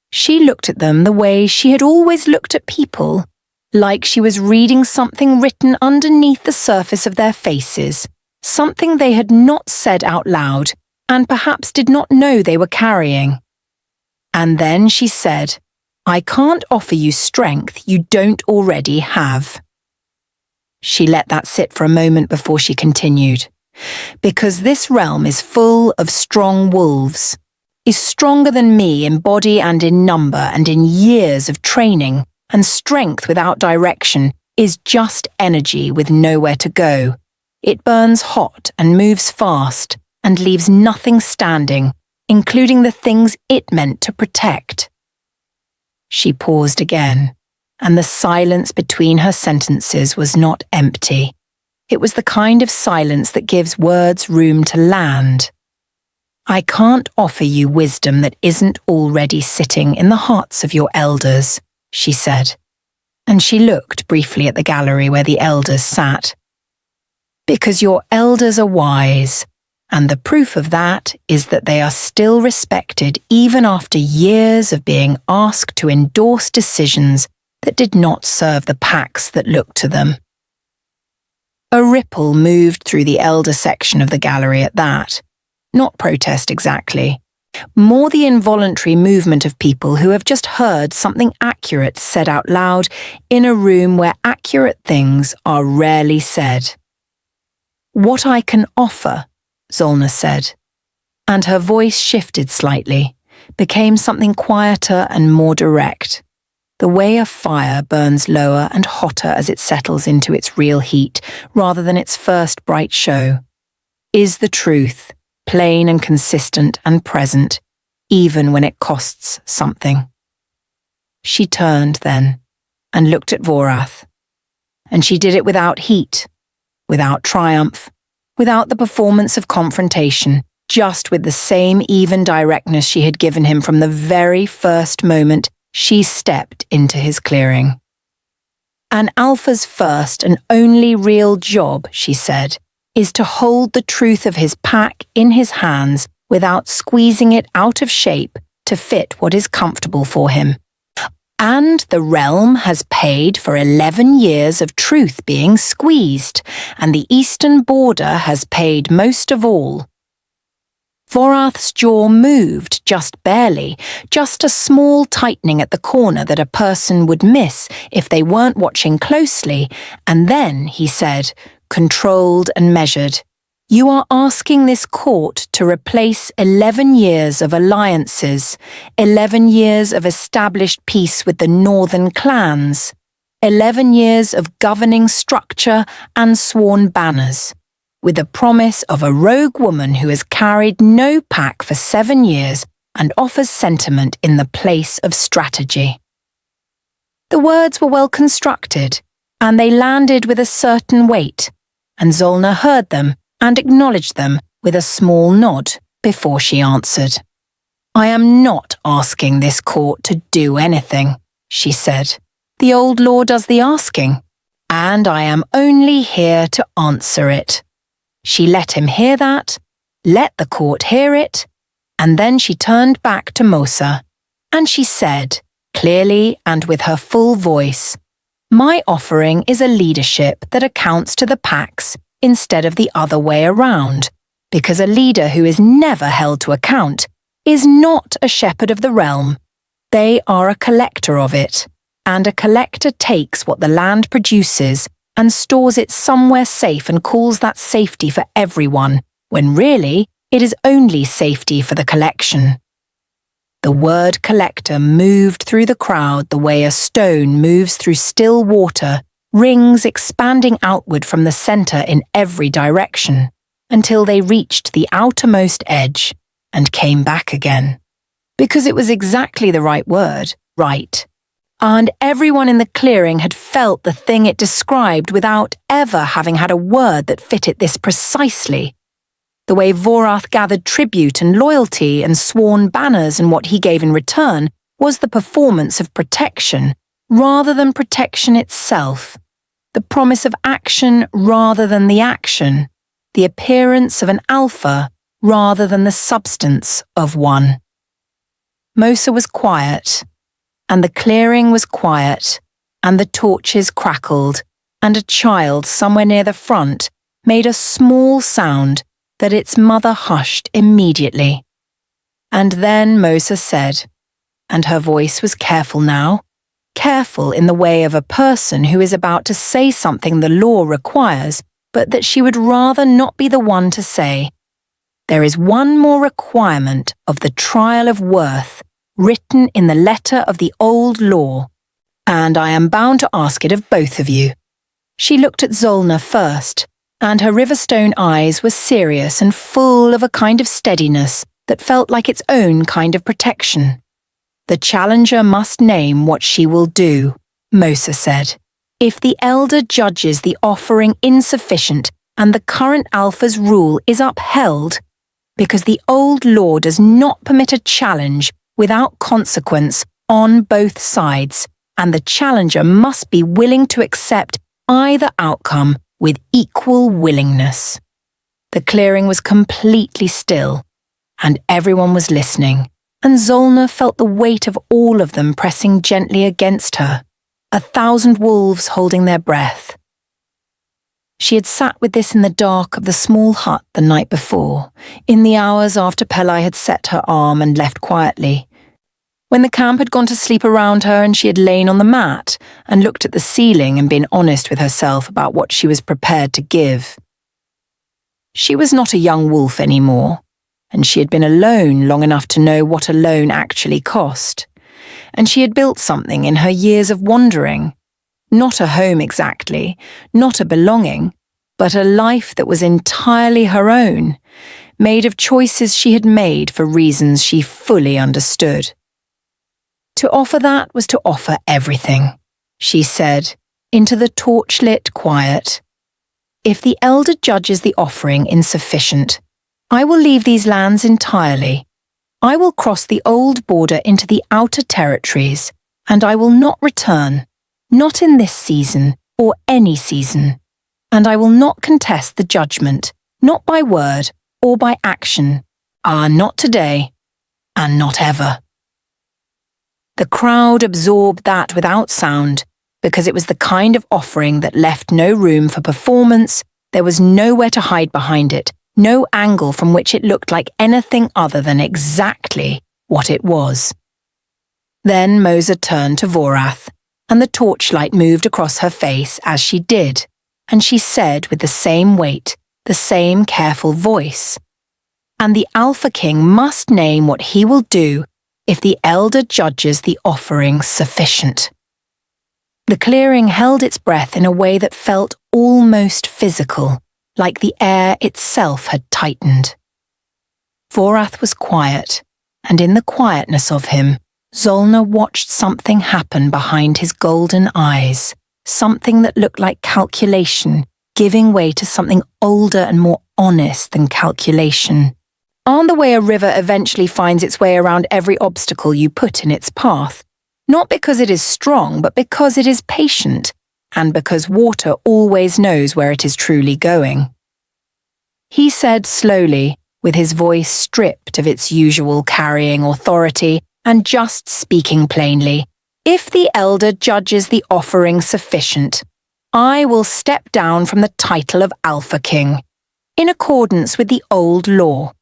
She looked at them the way she had always looked at people, like she was reading something written underneath the surface of their faces, something they had not said out loud and perhaps did not know they were carrying. And then she said, "I can't offer you strength you don't already have." She let that sit for a moment before she continued. "Because this realm is full of strong wolves, is stronger than me in body and in number and in years of training, and strength without direction is just energy with nowhere to go. It burns hot and moves fast and leaves nothing standing, including the things it meant to protect." She paused again, and the silence between her sentences was not empty. It was the kind of silence that gives words room to land. "I can't offer you wisdom that isn't already sitting in the hearts of your elders," she said, and she looked briefly at the gallery where the elders sat. "Because your elders are wise, and the proof of that is that they are still respected even after years of being asked to endorse decisions that did not serve the packs that looked to them." A ripple moved through the elder section of the gallery at that. Not protest exactly. More the involuntary movement of people who have just heard something accurate said out loud in a room where accurate things are rarely said. "What I can offer," Zolna said, and her voice shifted slightly, became something quieter and more direct. The way a fire burns lower and hotter as it settles into its real heat, rather than its first bright show, is the truth, plain and consistent and present, even when it costs something. She turned then, and looked at Vorath. And she did it without heat, without triumph, without the performance of confrontation, just with the same even directness she had given him from the very first moment she stepped into his clearing. "An alpha's first and only real job," she said, "is to hold the truth of his pack in his hands without squeezing it out of shape to fit what is comfortable for him. And the realm has paid for 11 years of truth being squeezed, and the eastern border has paid most of all. Vorath's jaw moved just barely, just a small tightening at the corner that a person would miss if they weren't watching closely, and then he said, controlled and measured, "You are asking this court to replace 11 years of alliances, 11 years of established peace with the northern clans, 11 years of governing structure and sworn banners, with the promise of a rogue woman who has carried no pack for 7 years and offers sentiment in the place of strategy." The words were well constructed, and they landed with a certain weight, and Zolna heard them and acknowledged them with a small nod before she answered. "I am not asking this court to do anything," she said. "The old law does the asking, and I am only here to answer it." She let him hear that, let the court hear it, and then she turned back to Mosa, and she said, clearly and with her full voice, "My offering is a leadership that accounts to the packs instead of the other way around, because a leader who is never held to account is not a shepherd of the realm. They are a collector of it, and a collector takes what the land produces and stores it somewhere safe and calls that safety for everyone, when really it is only safety for the collection." The word collector moved through the crowd the way a stone moves through still water, rings expanding outward from the center in every direction, until they reached the outermost edge and came back again. Because it was exactly the right word, right. And everyone in the clearing had felt the thing it described without ever having had a word that fitted this precisely. The way Vorath gathered tribute and loyalty and sworn banners and what he gave in return was the performance of protection rather than protection itself, the promise of action rather than the action, the appearance of an alpha rather than the substance of one. Mosa was quiet, and the clearing was quiet, and the torches crackled, and a child somewhere near the front made a small sound that its mother hushed immediately. And then Mosa said, and her voice was careful now, careful in the way of a person who is about to say something the law requires, but that she would rather not be the one to say, "There is one more requirement of the trial of worth written in the letter of the old law, and I am bound to ask it of both of you." She looked at Zolna first, and her Riverstone eyes were serious and full of a kind of steadiness that felt like its own kind of protection. "The challenger must name what she will do," Mosa said. "If the elder judges the offering insufficient and the current alpha's rule is upheld, because the old law does not permit a challenge without consequence on both sides, and the challenger must be willing to accept either outcome with equal willingness." The clearing was completely still, and everyone was listening, and Zolna felt the weight of all of them pressing gently against her, 1,000 wolves holding their breath. She had sat with this in the dark of the small hut the night before, in the hours after Peli had set her arm and left quietly. When the camp had gone to sleep around her and she had lain on the mat and looked at the ceiling and been honest with herself about what she was prepared to give. She was not a young wolf anymore, and she had been alone long enough to know what alone actually cost. And she had built something in her years of wandering. Not a home exactly, not a belonging, but a life that was entirely her own, made of choices she had made for reasons she fully understood. To offer that was to offer everything, she said, into the torchlit quiet. "If the elder judges the offering insufficient, I will leave these lands entirely. I will cross the old border into the outer territories, and I will not return, not in this season or any season. And I will not contest the judgment, not by word or by action, not today, and not ever." The crowd absorbed that without sound, because it was the kind of offering that left no room for performance. There was nowhere to hide behind it, no angle from which it looked like anything other than exactly what it was. Then Mosa turned to Vorath, and the torchlight moved across her face as she did, and she said with the same weight, the same careful voice, "And the Alpha King must name what he will do if the elder judges the offering sufficient." The clearing held its breath in a way that felt almost physical, like the air itself had tightened. Vorath was quiet, and in the quietness of him, Zolna watched something happen behind his golden eyes, something that looked like calculation, giving way to something older and more honest than calculation. On the way a river eventually finds its way around every obstacle you put in its path, not because it is strong, but because it is patient, and because water always knows where it is truly going. He said slowly, with his voice stripped of its usual carrying authority, and just speaking plainly, "If the elder judges the offering sufficient, I will step down from the title of Alpha King, in accordance with the old law,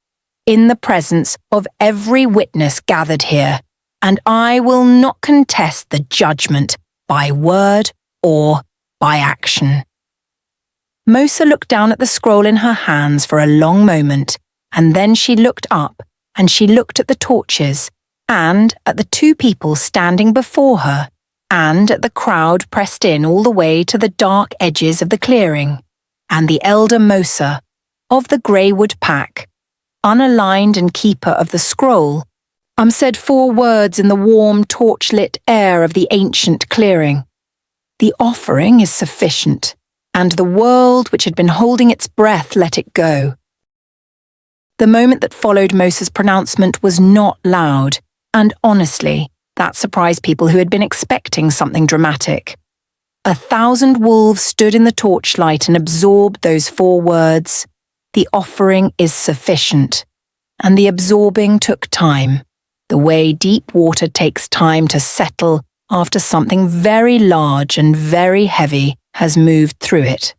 in the presence of every witness gathered here, and I will not contest the judgment by word or by action." Mosa looked down at the scroll in her hands for a long moment, and then she looked up, and she looked at the torches, and at the two people standing before her, and at the crowd pressed in all the way to the dark edges of the clearing, and the elder Mosa, of the Greywood pack, unaligned and keeper of the scroll, said 4 words in the warm torch-lit air of the ancient clearing. "The offering is sufficient, and the world which had been holding its breath let it go." The moment that followed Mosa's pronouncement was not loud, and honestly, that surprised people who had been expecting something dramatic. 1,000 wolves stood in the torchlight and absorbed those 4 words. The offering is sufficient, and the absorbing took time, the way deep water takes time to settle after something very large and very heavy has moved through it.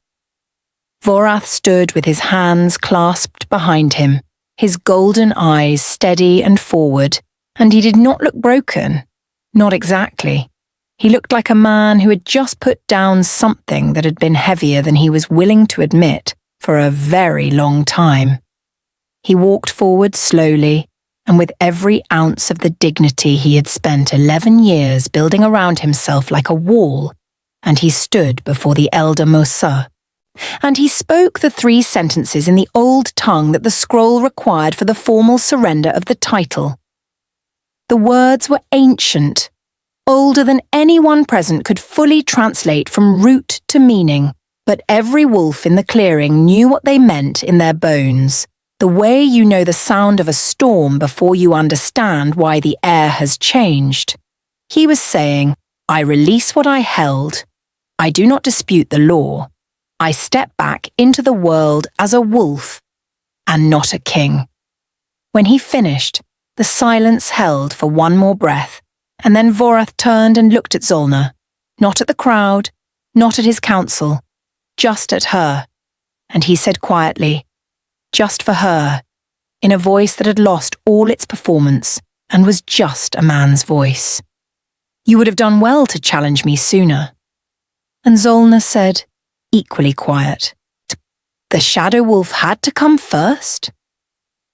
Vorath stood with his hands clasped behind him, his golden eyes steady and forward, and he did not look broken. Not exactly. He looked like a man who had just put down something that had been heavier than he was willing to admit for a very long time. He walked forward slowly, and with every ounce of the dignity he had spent 11 years building around himself like a wall, and he stood before the elder Mosa. And he spoke the 3 sentences in the old tongue that the scroll required for the formal surrender of the title. The words were ancient, older than anyone present could fully translate from root to meaning, but every wolf in the clearing knew what they meant in their bones, the way you know the sound of a storm before you understand why the air has changed. He was saying, "I release what I held. I do not dispute the law. I step back into the world as a wolf and not a king." When he finished, the silence held for one more breath, and then Vorath turned and looked at Zolna, not at the crowd, not at his council, just at her, and he said quietly, "Just for her," in a voice that had lost all its performance and was just a man's voice. "You would have done well to challenge me sooner." And Zolna said, equally quiet, "The shadow wolf had to come first?"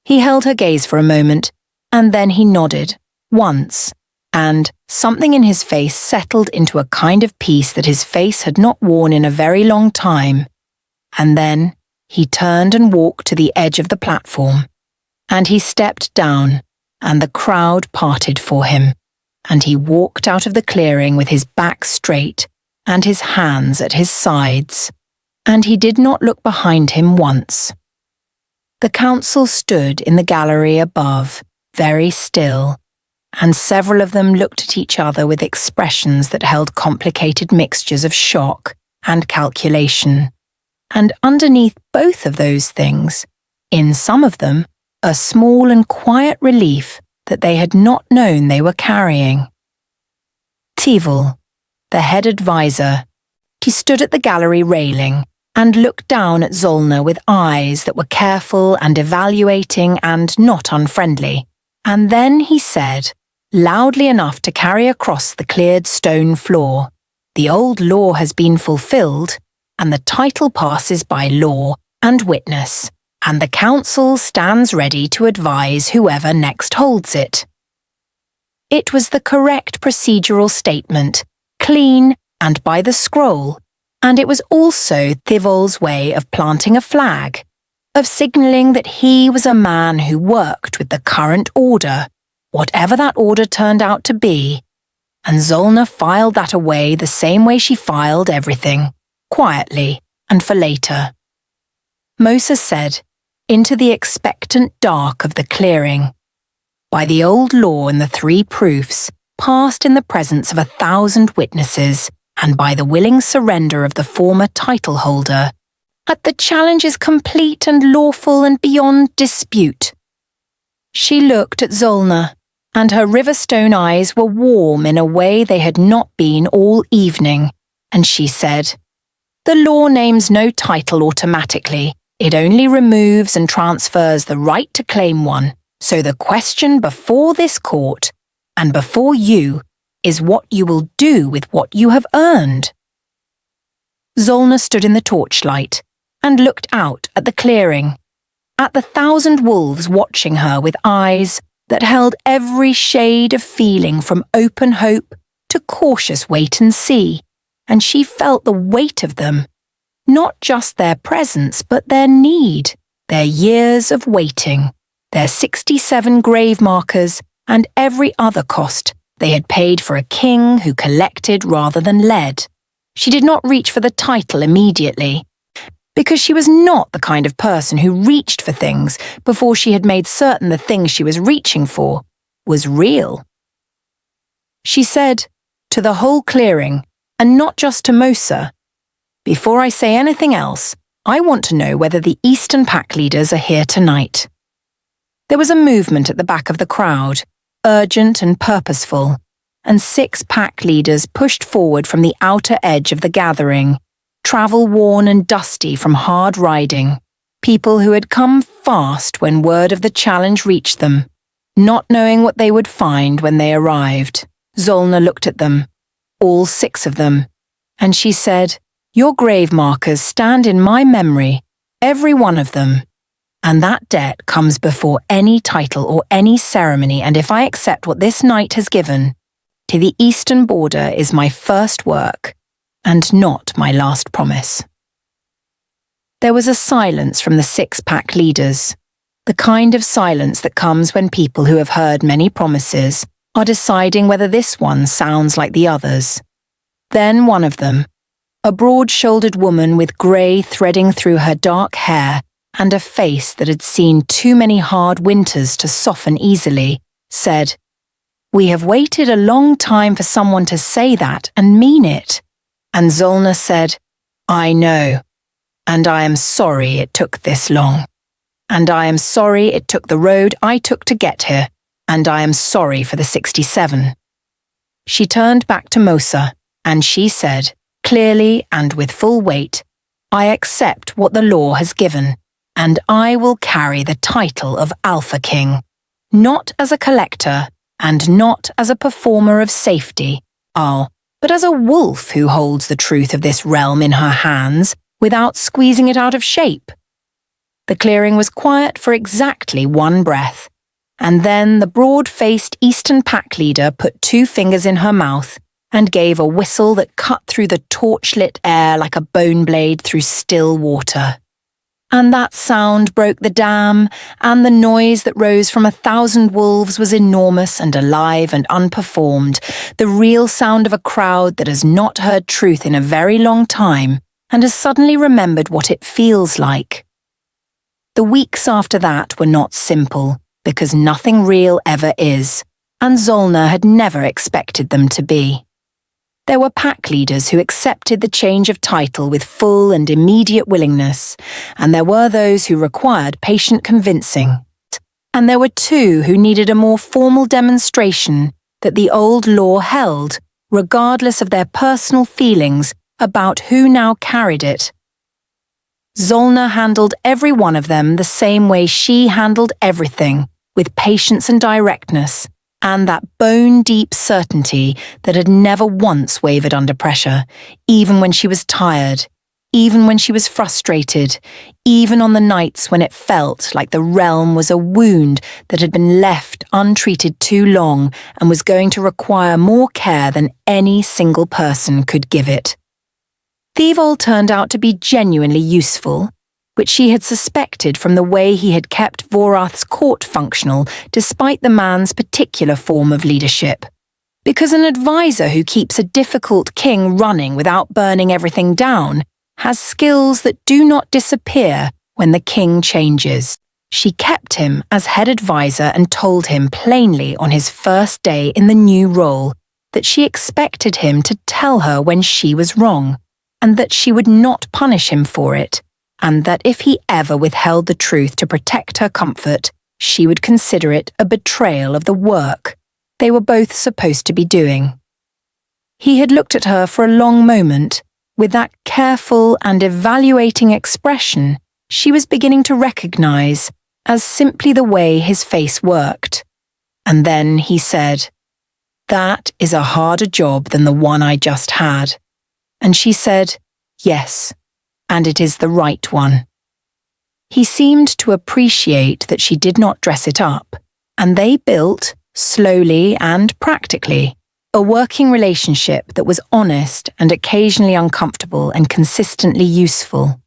He held her gaze for a moment, and then he nodded, once, and something in his face settled into a kind of peace that his face had not worn in a very long time, and then he turned and walked to the edge of the platform, and he stepped down, and the crowd parted for him, and he walked out of the clearing with his back straight and his hands at his sides, and he did not look behind him once. The council stood in the gallery above, very still, and several of them looked at each other with expressions that held complicated mixtures of shock and calculation, and underneath both of those things, in some of them, a small and quiet relief that they had not known they were carrying. Thivel, the head advisor. He stood at the gallery railing and looked down at Zolna with eyes that were careful and evaluating and not unfriendly. And then he said, loudly enough to carry across the cleared stone floor, "The old law has been fulfilled, and the title passes by law and witness, and the council stands ready to advise whoever next holds it." It was the correct procedural statement, clean and by the scroll, and it was also Thivel's way of planting a flag, of signalling that he was a man who worked with the current order, whatever that order turned out to be, and Zolna filed that away the same way she filed everything, quietly and for later. Mosa said, into the expectant dark of the clearing, by the old law and the 3 proofs, passed in the presence of 1,000 witnesses, and by the willing surrender of the former title holder, that the challenge is complete and lawful and beyond dispute. She looked at Zolna, and her riverstone eyes were warm in a way they had not been all evening, and she said, "The law names no title automatically. It only removes and transfers the right to claim one. So the question before this court, and before you, is what you will do with what you have earned." Zolna stood in the torchlight and looked out at the clearing, at the 1,000 wolves watching her with eyes that held every shade of feeling from open hope to cautious wait and see, and she felt the weight of them, not just their presence but their need, their years of waiting, their 67 grave markers and every other cost they had paid for a king who collected rather than led. She did not reach for the title immediately, because she was not the kind of person who reached for things before she had made certain the thing she was reaching for was real. She said, to the whole clearing, and not just to Mosa, "Before I say anything else, I want to know whether the Eastern Pack leaders are here tonight." There was a movement at the back of the crowd, urgent and purposeful, and 6 pack leaders pushed forward from the outer edge of the gathering, travel-worn and dusty from hard riding, people who had come fast when word of the challenge reached them, not knowing what they would find when they arrived. Zolna looked at them, all 6 of them, and she said, "Your grave markers stand in my memory, every one of them. And that debt comes before any title or any ceremony, and if I accept what this night has given, to the eastern border is my first work, and not my last promise." There was a silence from the 6 pack leaders, the kind of silence that comes when people who have heard many promises are deciding whether this one sounds like the others. Then one of them, a broad-shouldered woman with grey threading through her dark hair, and a face that had seen too many hard winters to soften easily, said, "We have waited a long time for someone to say that and mean it." And Zolna said, "I know, and I am sorry it took this long. And I am sorry it took the road I took to get here, and I am sorry for the 67. She turned back to Mosa, and she said, clearly and with full weight, "I accept what the law has given, and I will carry the title of Alpha King, not as a collector and not as a performer of safety, but as a wolf who holds the truth of this realm in her hands without squeezing it out of shape." The clearing was quiet for exactly 1 breath, and then the broad-faced Eastern Pack leader put 2 fingers in her mouth and gave a whistle that cut through the torch-lit air like a bone blade through still water. And that sound broke the dam, and the noise that rose from 1,000 wolves was enormous and alive and unperformed, the real sound of a crowd that has not heard truth in a very long time and has suddenly remembered what it feels like. The weeks after that were not simple, because nothing real ever is, and Zolna had never expected them to be. There were pack leaders who accepted the change of title with full and immediate willingness, and there were those who required patient convincing. And there were 2 who needed a more formal demonstration that the old law held regardless of their personal feelings about who now carried it. Zolna handled every one of them the same way she handled everything, with patience and directness, and that bone-deep certainty that had never once wavered under pressure, even when she was tired, even when she was frustrated, even on the nights when it felt like the realm was a wound that had been left untreated too long and was going to require more care than any single person could give it. Thievold turned out to be genuinely useful, which she had suspected from the way he had kept Vorath's court functional despite the man's particular form of leadership. Because an advisor who keeps a difficult king running without burning everything down has skills that do not disappear when the king changes. She kept him as head advisor and told him plainly on his first day in the new role that she expected him to tell her when she was wrong, and that she would not punish him for it, and that if he ever withheld the truth to protect her comfort, she would consider it a betrayal of the work they were both supposed to be doing. He had looked at her for a long moment, with that careful and evaluating expression she was beginning to recognize as simply the way his face worked. And then he said, "That is a harder job than the one I just had." And she said, "Yes, and it is the right one." He seemed to appreciate that she did not dress it up, and they built, slowly and practically, a working relationship that was honest and occasionally uncomfortable and consistently useful.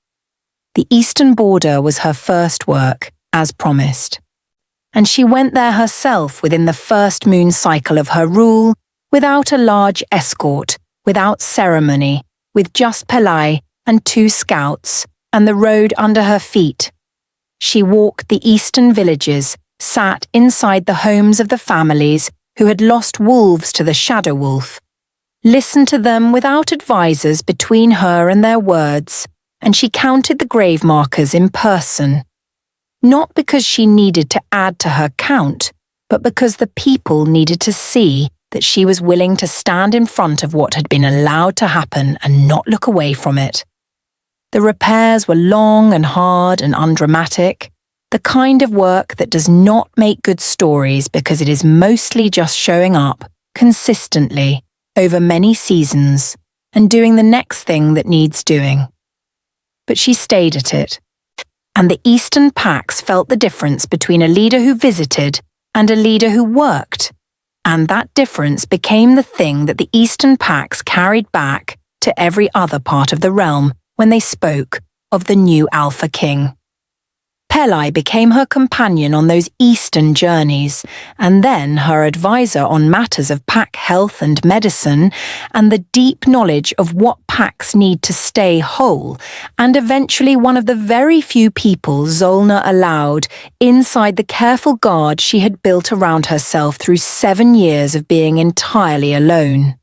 The eastern border was her first work, as promised. And she went there herself within the first moon cycle of her rule, without a large escort, without ceremony, with just Pelai and 2 scouts, and the road under her feet. She walked the eastern villages, sat inside the homes of the families who had lost wolves to the shadow wolf, listened to them without advisors between her and their words, and she counted the grave markers in person. Not because she needed to add to her count, but because the people needed to see that she was willing to stand in front of what had been allowed to happen and not look away from it. The repairs were long and hard and undramatic, the kind of work that does not make good stories because it is mostly just showing up, consistently, over many seasons, and doing the next thing that needs doing. But she stayed at it, and the Eastern Packs felt the difference between a leader who visited and a leader who worked, and that difference became the thing that the Eastern Packs carried back to every other part of the realm when they spoke of the new Alpha King. Pelai became her companion on those eastern journeys, and then her advisor on matters of pack health and medicine, and the deep knowledge of what packs need to stay whole, and eventually one of the very few people Zolna allowed inside the careful guard she had built around herself through 7 years of being entirely alone.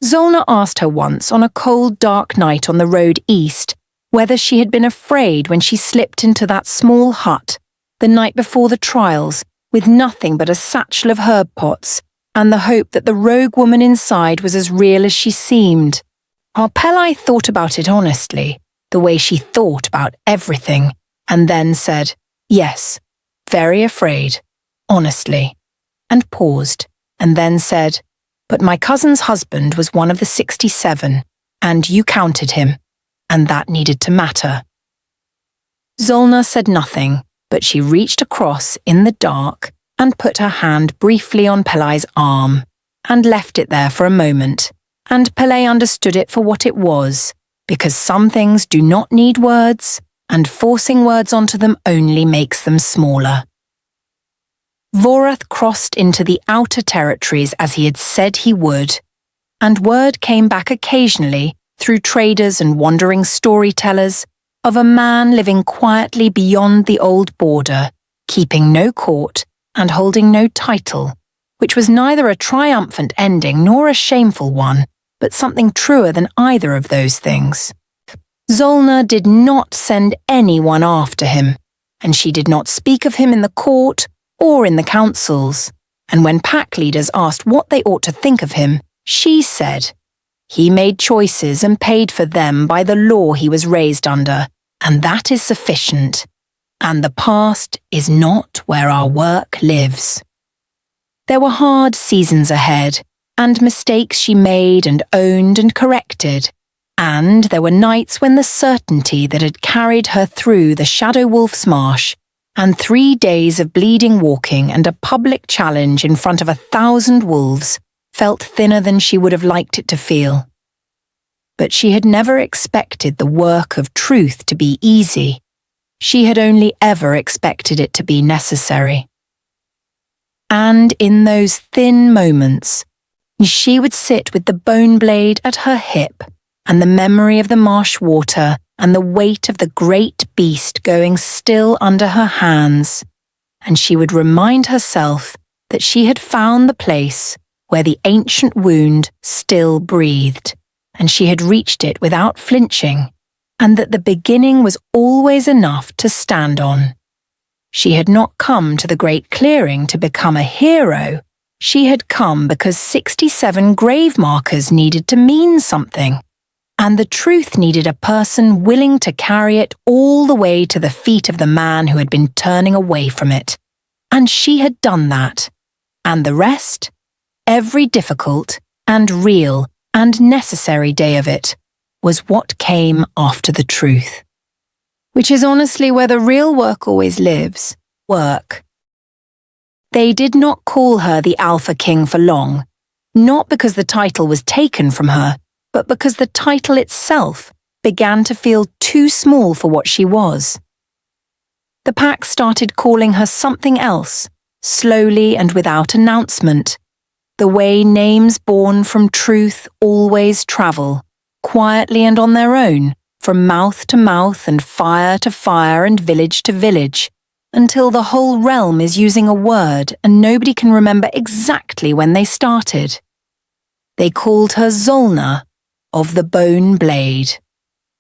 Zolna asked her once on a cold, dark night on the road east whether she had been afraid when she slipped into that small hut the night before the trials with nothing but a satchel of herb pots and the hope that the rogue woman inside was as real as she seemed. Pelai thought about it honestly, the way she thought about everything, and then said, "Yes, very afraid, honestly," and paused, and then said, "But my cousin's husband was one of the 67, and you counted him. And that needed to matter." Zolna said nothing, but she reached across in the dark and put her hand briefly on Pelai's arm, and left it there for a moment, and Pelai understood it for what it was, because some things do not need words, and forcing words onto them only makes them smaller. Vorath crossed into the outer territories as he had said he would, and word came back occasionally through traders and wandering storytellers, of a man living quietly beyond the old border, keeping no court and holding no title, which was neither a triumphant ending nor a shameful one, but something truer than either of those things. Zolna did not send anyone after him, and she did not speak of him in the court or in the councils, and when pack leaders asked what they ought to think of him, She said, he made choices and paid for them by the law he was raised under, and that is sufficient. And the past is not where our work lives. There were hard seasons ahead, and mistakes she made and owned and corrected, and there were nights when the certainty that had carried her through the Shadow Wolf's marsh, and 3 days of bleeding walking and a public challenge in front of 1,000 wolves, felt thinner than she would have liked it to feel. But she had never expected the work of truth to be easy. She had only ever expected it to be necessary. And in those thin moments, she would sit with the bone blade at her hip and the memory of the marsh water and the weight of the great beast going still under her hands, and she would remind herself that she had found the place where the ancient wound still breathed, and she had reached it without flinching, and that the beginning was always enough to stand on. She had not come to the great clearing to become a hero. She had come because 67 grave markers needed to mean something, and the truth needed a person willing to carry it all the way to the feet of the man who had been turning away from it. And she had done that. And the rest, every difficult and real and necessary day of it, was what came after the truth. Which is honestly where the real work always lives, work. They did not call her the Alpha King for long, not because the title was taken from her, but because the title itself began to feel too small for what she was. The pack started calling her something else, slowly and without announcement, the way names born from truth always travel, quietly and on their own, from mouth to mouth and fire to fire and village to village, until the whole realm is using a word and nobody can remember exactly when they started. They called her Zolna, of the Bone Blade.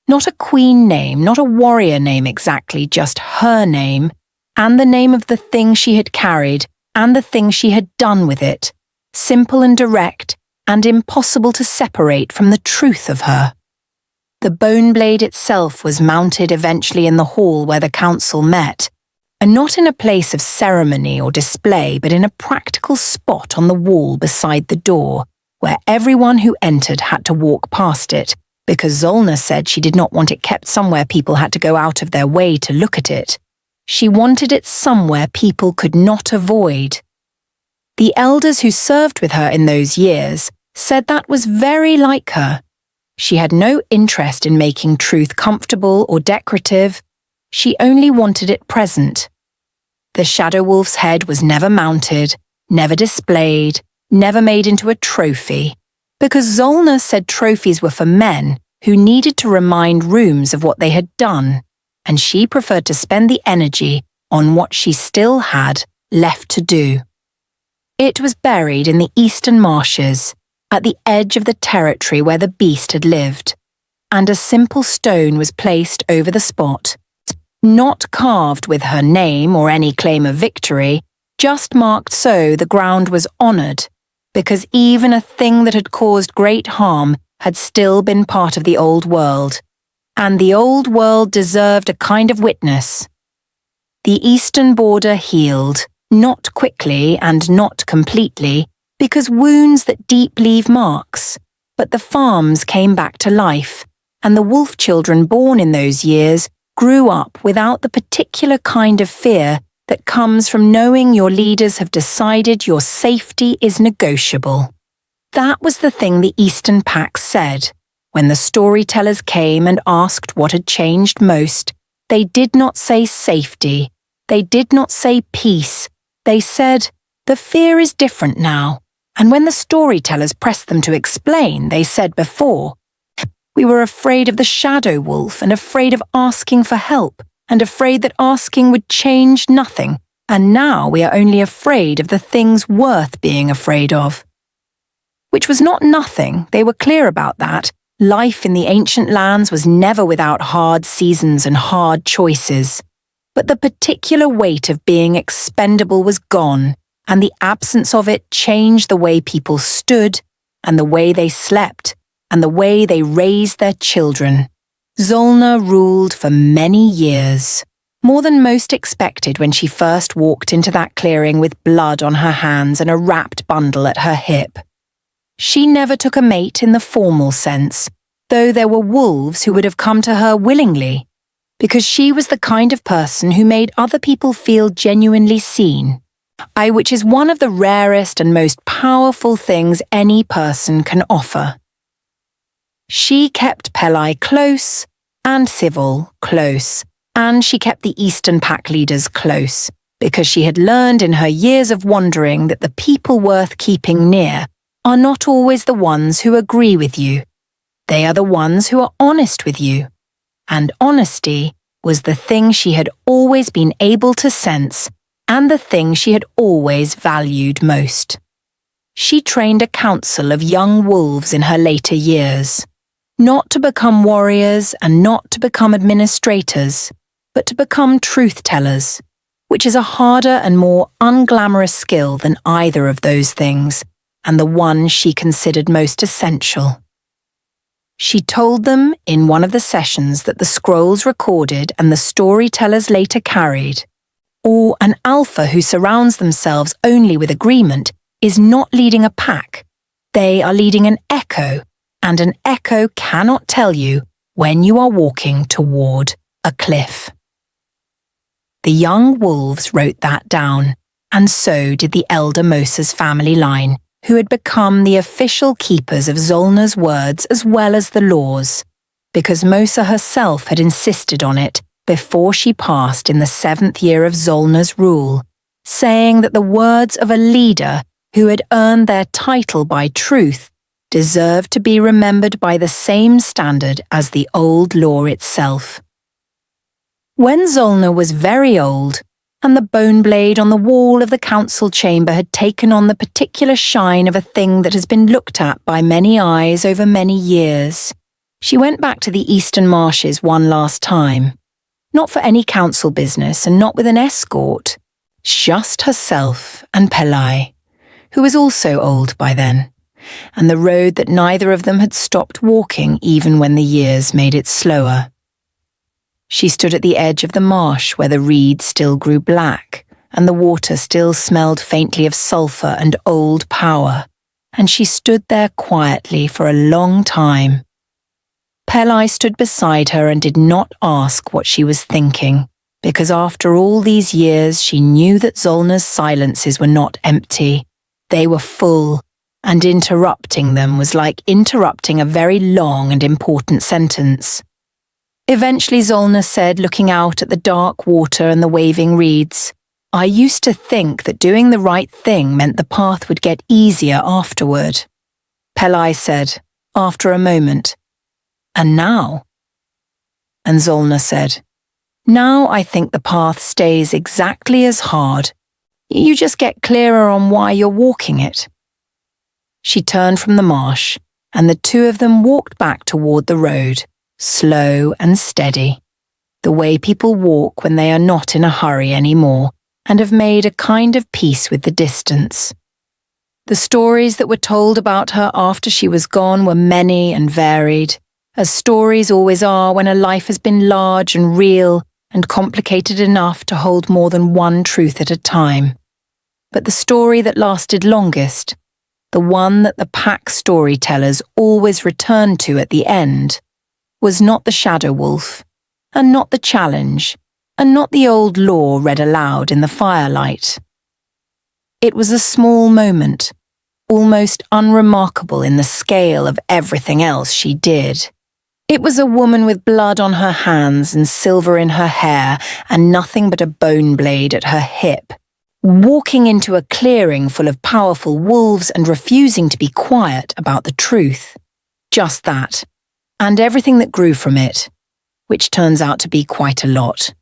Not a queen name, not a warrior name exactly, just her name, and the name of the thing she had carried, and the thing she had done with it, simple and direct, and impossible to separate from the truth of her. The bone blade itself was mounted eventually in the hall where the council met, and not in a place of ceremony or display, but in a practical spot on the wall beside the door, where everyone who entered had to walk past it, because Zolna said she did not want it kept somewhere people had to go out of their way to look at it. She wanted it somewhere people could not avoid. The elders who served with her in those years said that was very like her. She had no interest in making truth comfortable or decorative. She only wanted it present. The Shadow Wolf's head was never mounted, never displayed, never made into a trophy, because Zolna said trophies were for men who needed to remind rooms of what they had done, and she preferred to spend the energy on what she still had left to do. It was buried in the eastern marshes, at the edge of the territory where the beast had lived, and a simple stone was placed over the spot, not carved with her name or any claim of victory, just marked so the ground was honoured, because even a thing that had caused great harm had still been part of the old world, and the old world deserved a kind of witness. The eastern border healed, not quickly and not completely, because wounds that deep leave marks, but the farms came back to life, and the wolf children born in those years grew up without the particular kind of fear that comes from knowing your leaders have decided your safety is negotiable. That was the thing the Eastern Pack said. When the storytellers came and asked what had changed most, they did not say safety. They did not say peace. They said, the fear is different now. And when the storytellers pressed them to explain, they said before, we were afraid of the Shadow Wolf and afraid of asking for help, and afraid that asking would change nothing, and now we are only afraid of the things worth being afraid of. Which was not nothing, they were clear about that. Life in the ancient lands was never without hard seasons and hard choices. But the particular weight of being expendable was gone, and the absence of it changed the way people stood, and the way they slept, and the way they raised their children. Zolna ruled for many years, more than most expected when she first walked into that clearing with blood on her hands and a wrapped bundle at her hip. She never took a mate in the formal sense, though there were wolves who would have come to her willingly, because she was the kind of person who made other people feel genuinely seen, which is one of the rarest and most powerful things any person can offer. She kept Peli close, and Civil close, and she kept the Eastern Pack leaders close, because she had learned in her years of wandering that the people worth keeping near are not always the ones who agree with you. They are the ones who are honest with you. And honesty was the thing she had always been able to sense, and the thing she had always valued most. She trained a council of young wolves in her later years, not to become warriors and not to become administrators, but to become truth-tellers, which is a harder and more unglamorous skill than either of those things, and the one she considered most essential. She told them in one of the sessions that the scrolls recorded and the storytellers later carried, or an alpha who surrounds themselves only with agreement, is not leading a pack. They are leading an echo, and an echo cannot tell you when you are walking toward a cliff. The young wolves wrote that down, and so did the elder Mosa's family line, who had become the official keepers of Zolna's words as well as the laws, because Mosa herself had insisted on it before she passed in the 7th year of Zolna's rule, saying that the words of a leader who had earned their title by truth deserved to be remembered by the same standard as the old law itself. When Zolna was very old, and the bone blade on the wall of the council chamber had taken on the particular shine of a thing that has been looked at by many eyes over many years, she went back to the eastern marshes one last time, not for any council business and not with an escort, just herself and Peli, who was also old by then, and the road that neither of them had stopped walking even when the years made it slower. She stood at the edge of the marsh where the reeds still grew black and the water still smelled faintly of sulphur and old power, and she stood there quietly for a long time. Peli stood beside her and did not ask what she was thinking, because after all these years she knew that Zolna's silences were not empty. They were full, and interrupting them was like interrupting a very long and important sentence. Eventually Zolna said, looking out at the dark water and the waving reeds, "I used to think that doing the right thing meant the path would get easier afterward." Peli said, after a moment, "And now?" And Zolna said, "Now I think the path stays exactly as hard. You just get clearer on why you're walking it." She turned from the marsh, and the two of them walked back toward the road, slow and steady, the way people walk when they are not in a hurry anymore and have made a kind of peace with the distance. The stories that were told about her after she was gone were many and varied, as stories always are when a life has been large and real and complicated enough to hold more than one truth at a time. But the story that lasted longest, the one that the pack storytellers always returned to at the end, was not the shadow wolf, and not the challenge, and not the old law read aloud in the firelight. It was a small moment, almost unremarkable in the scale of everything else she did. It was a woman with blood on her hands and silver in her hair and nothing but a bone blade at her hip, walking into a clearing full of powerful wolves and refusing to be quiet about the truth. Just that. And everything that grew from it, which turns out to be quite a lot.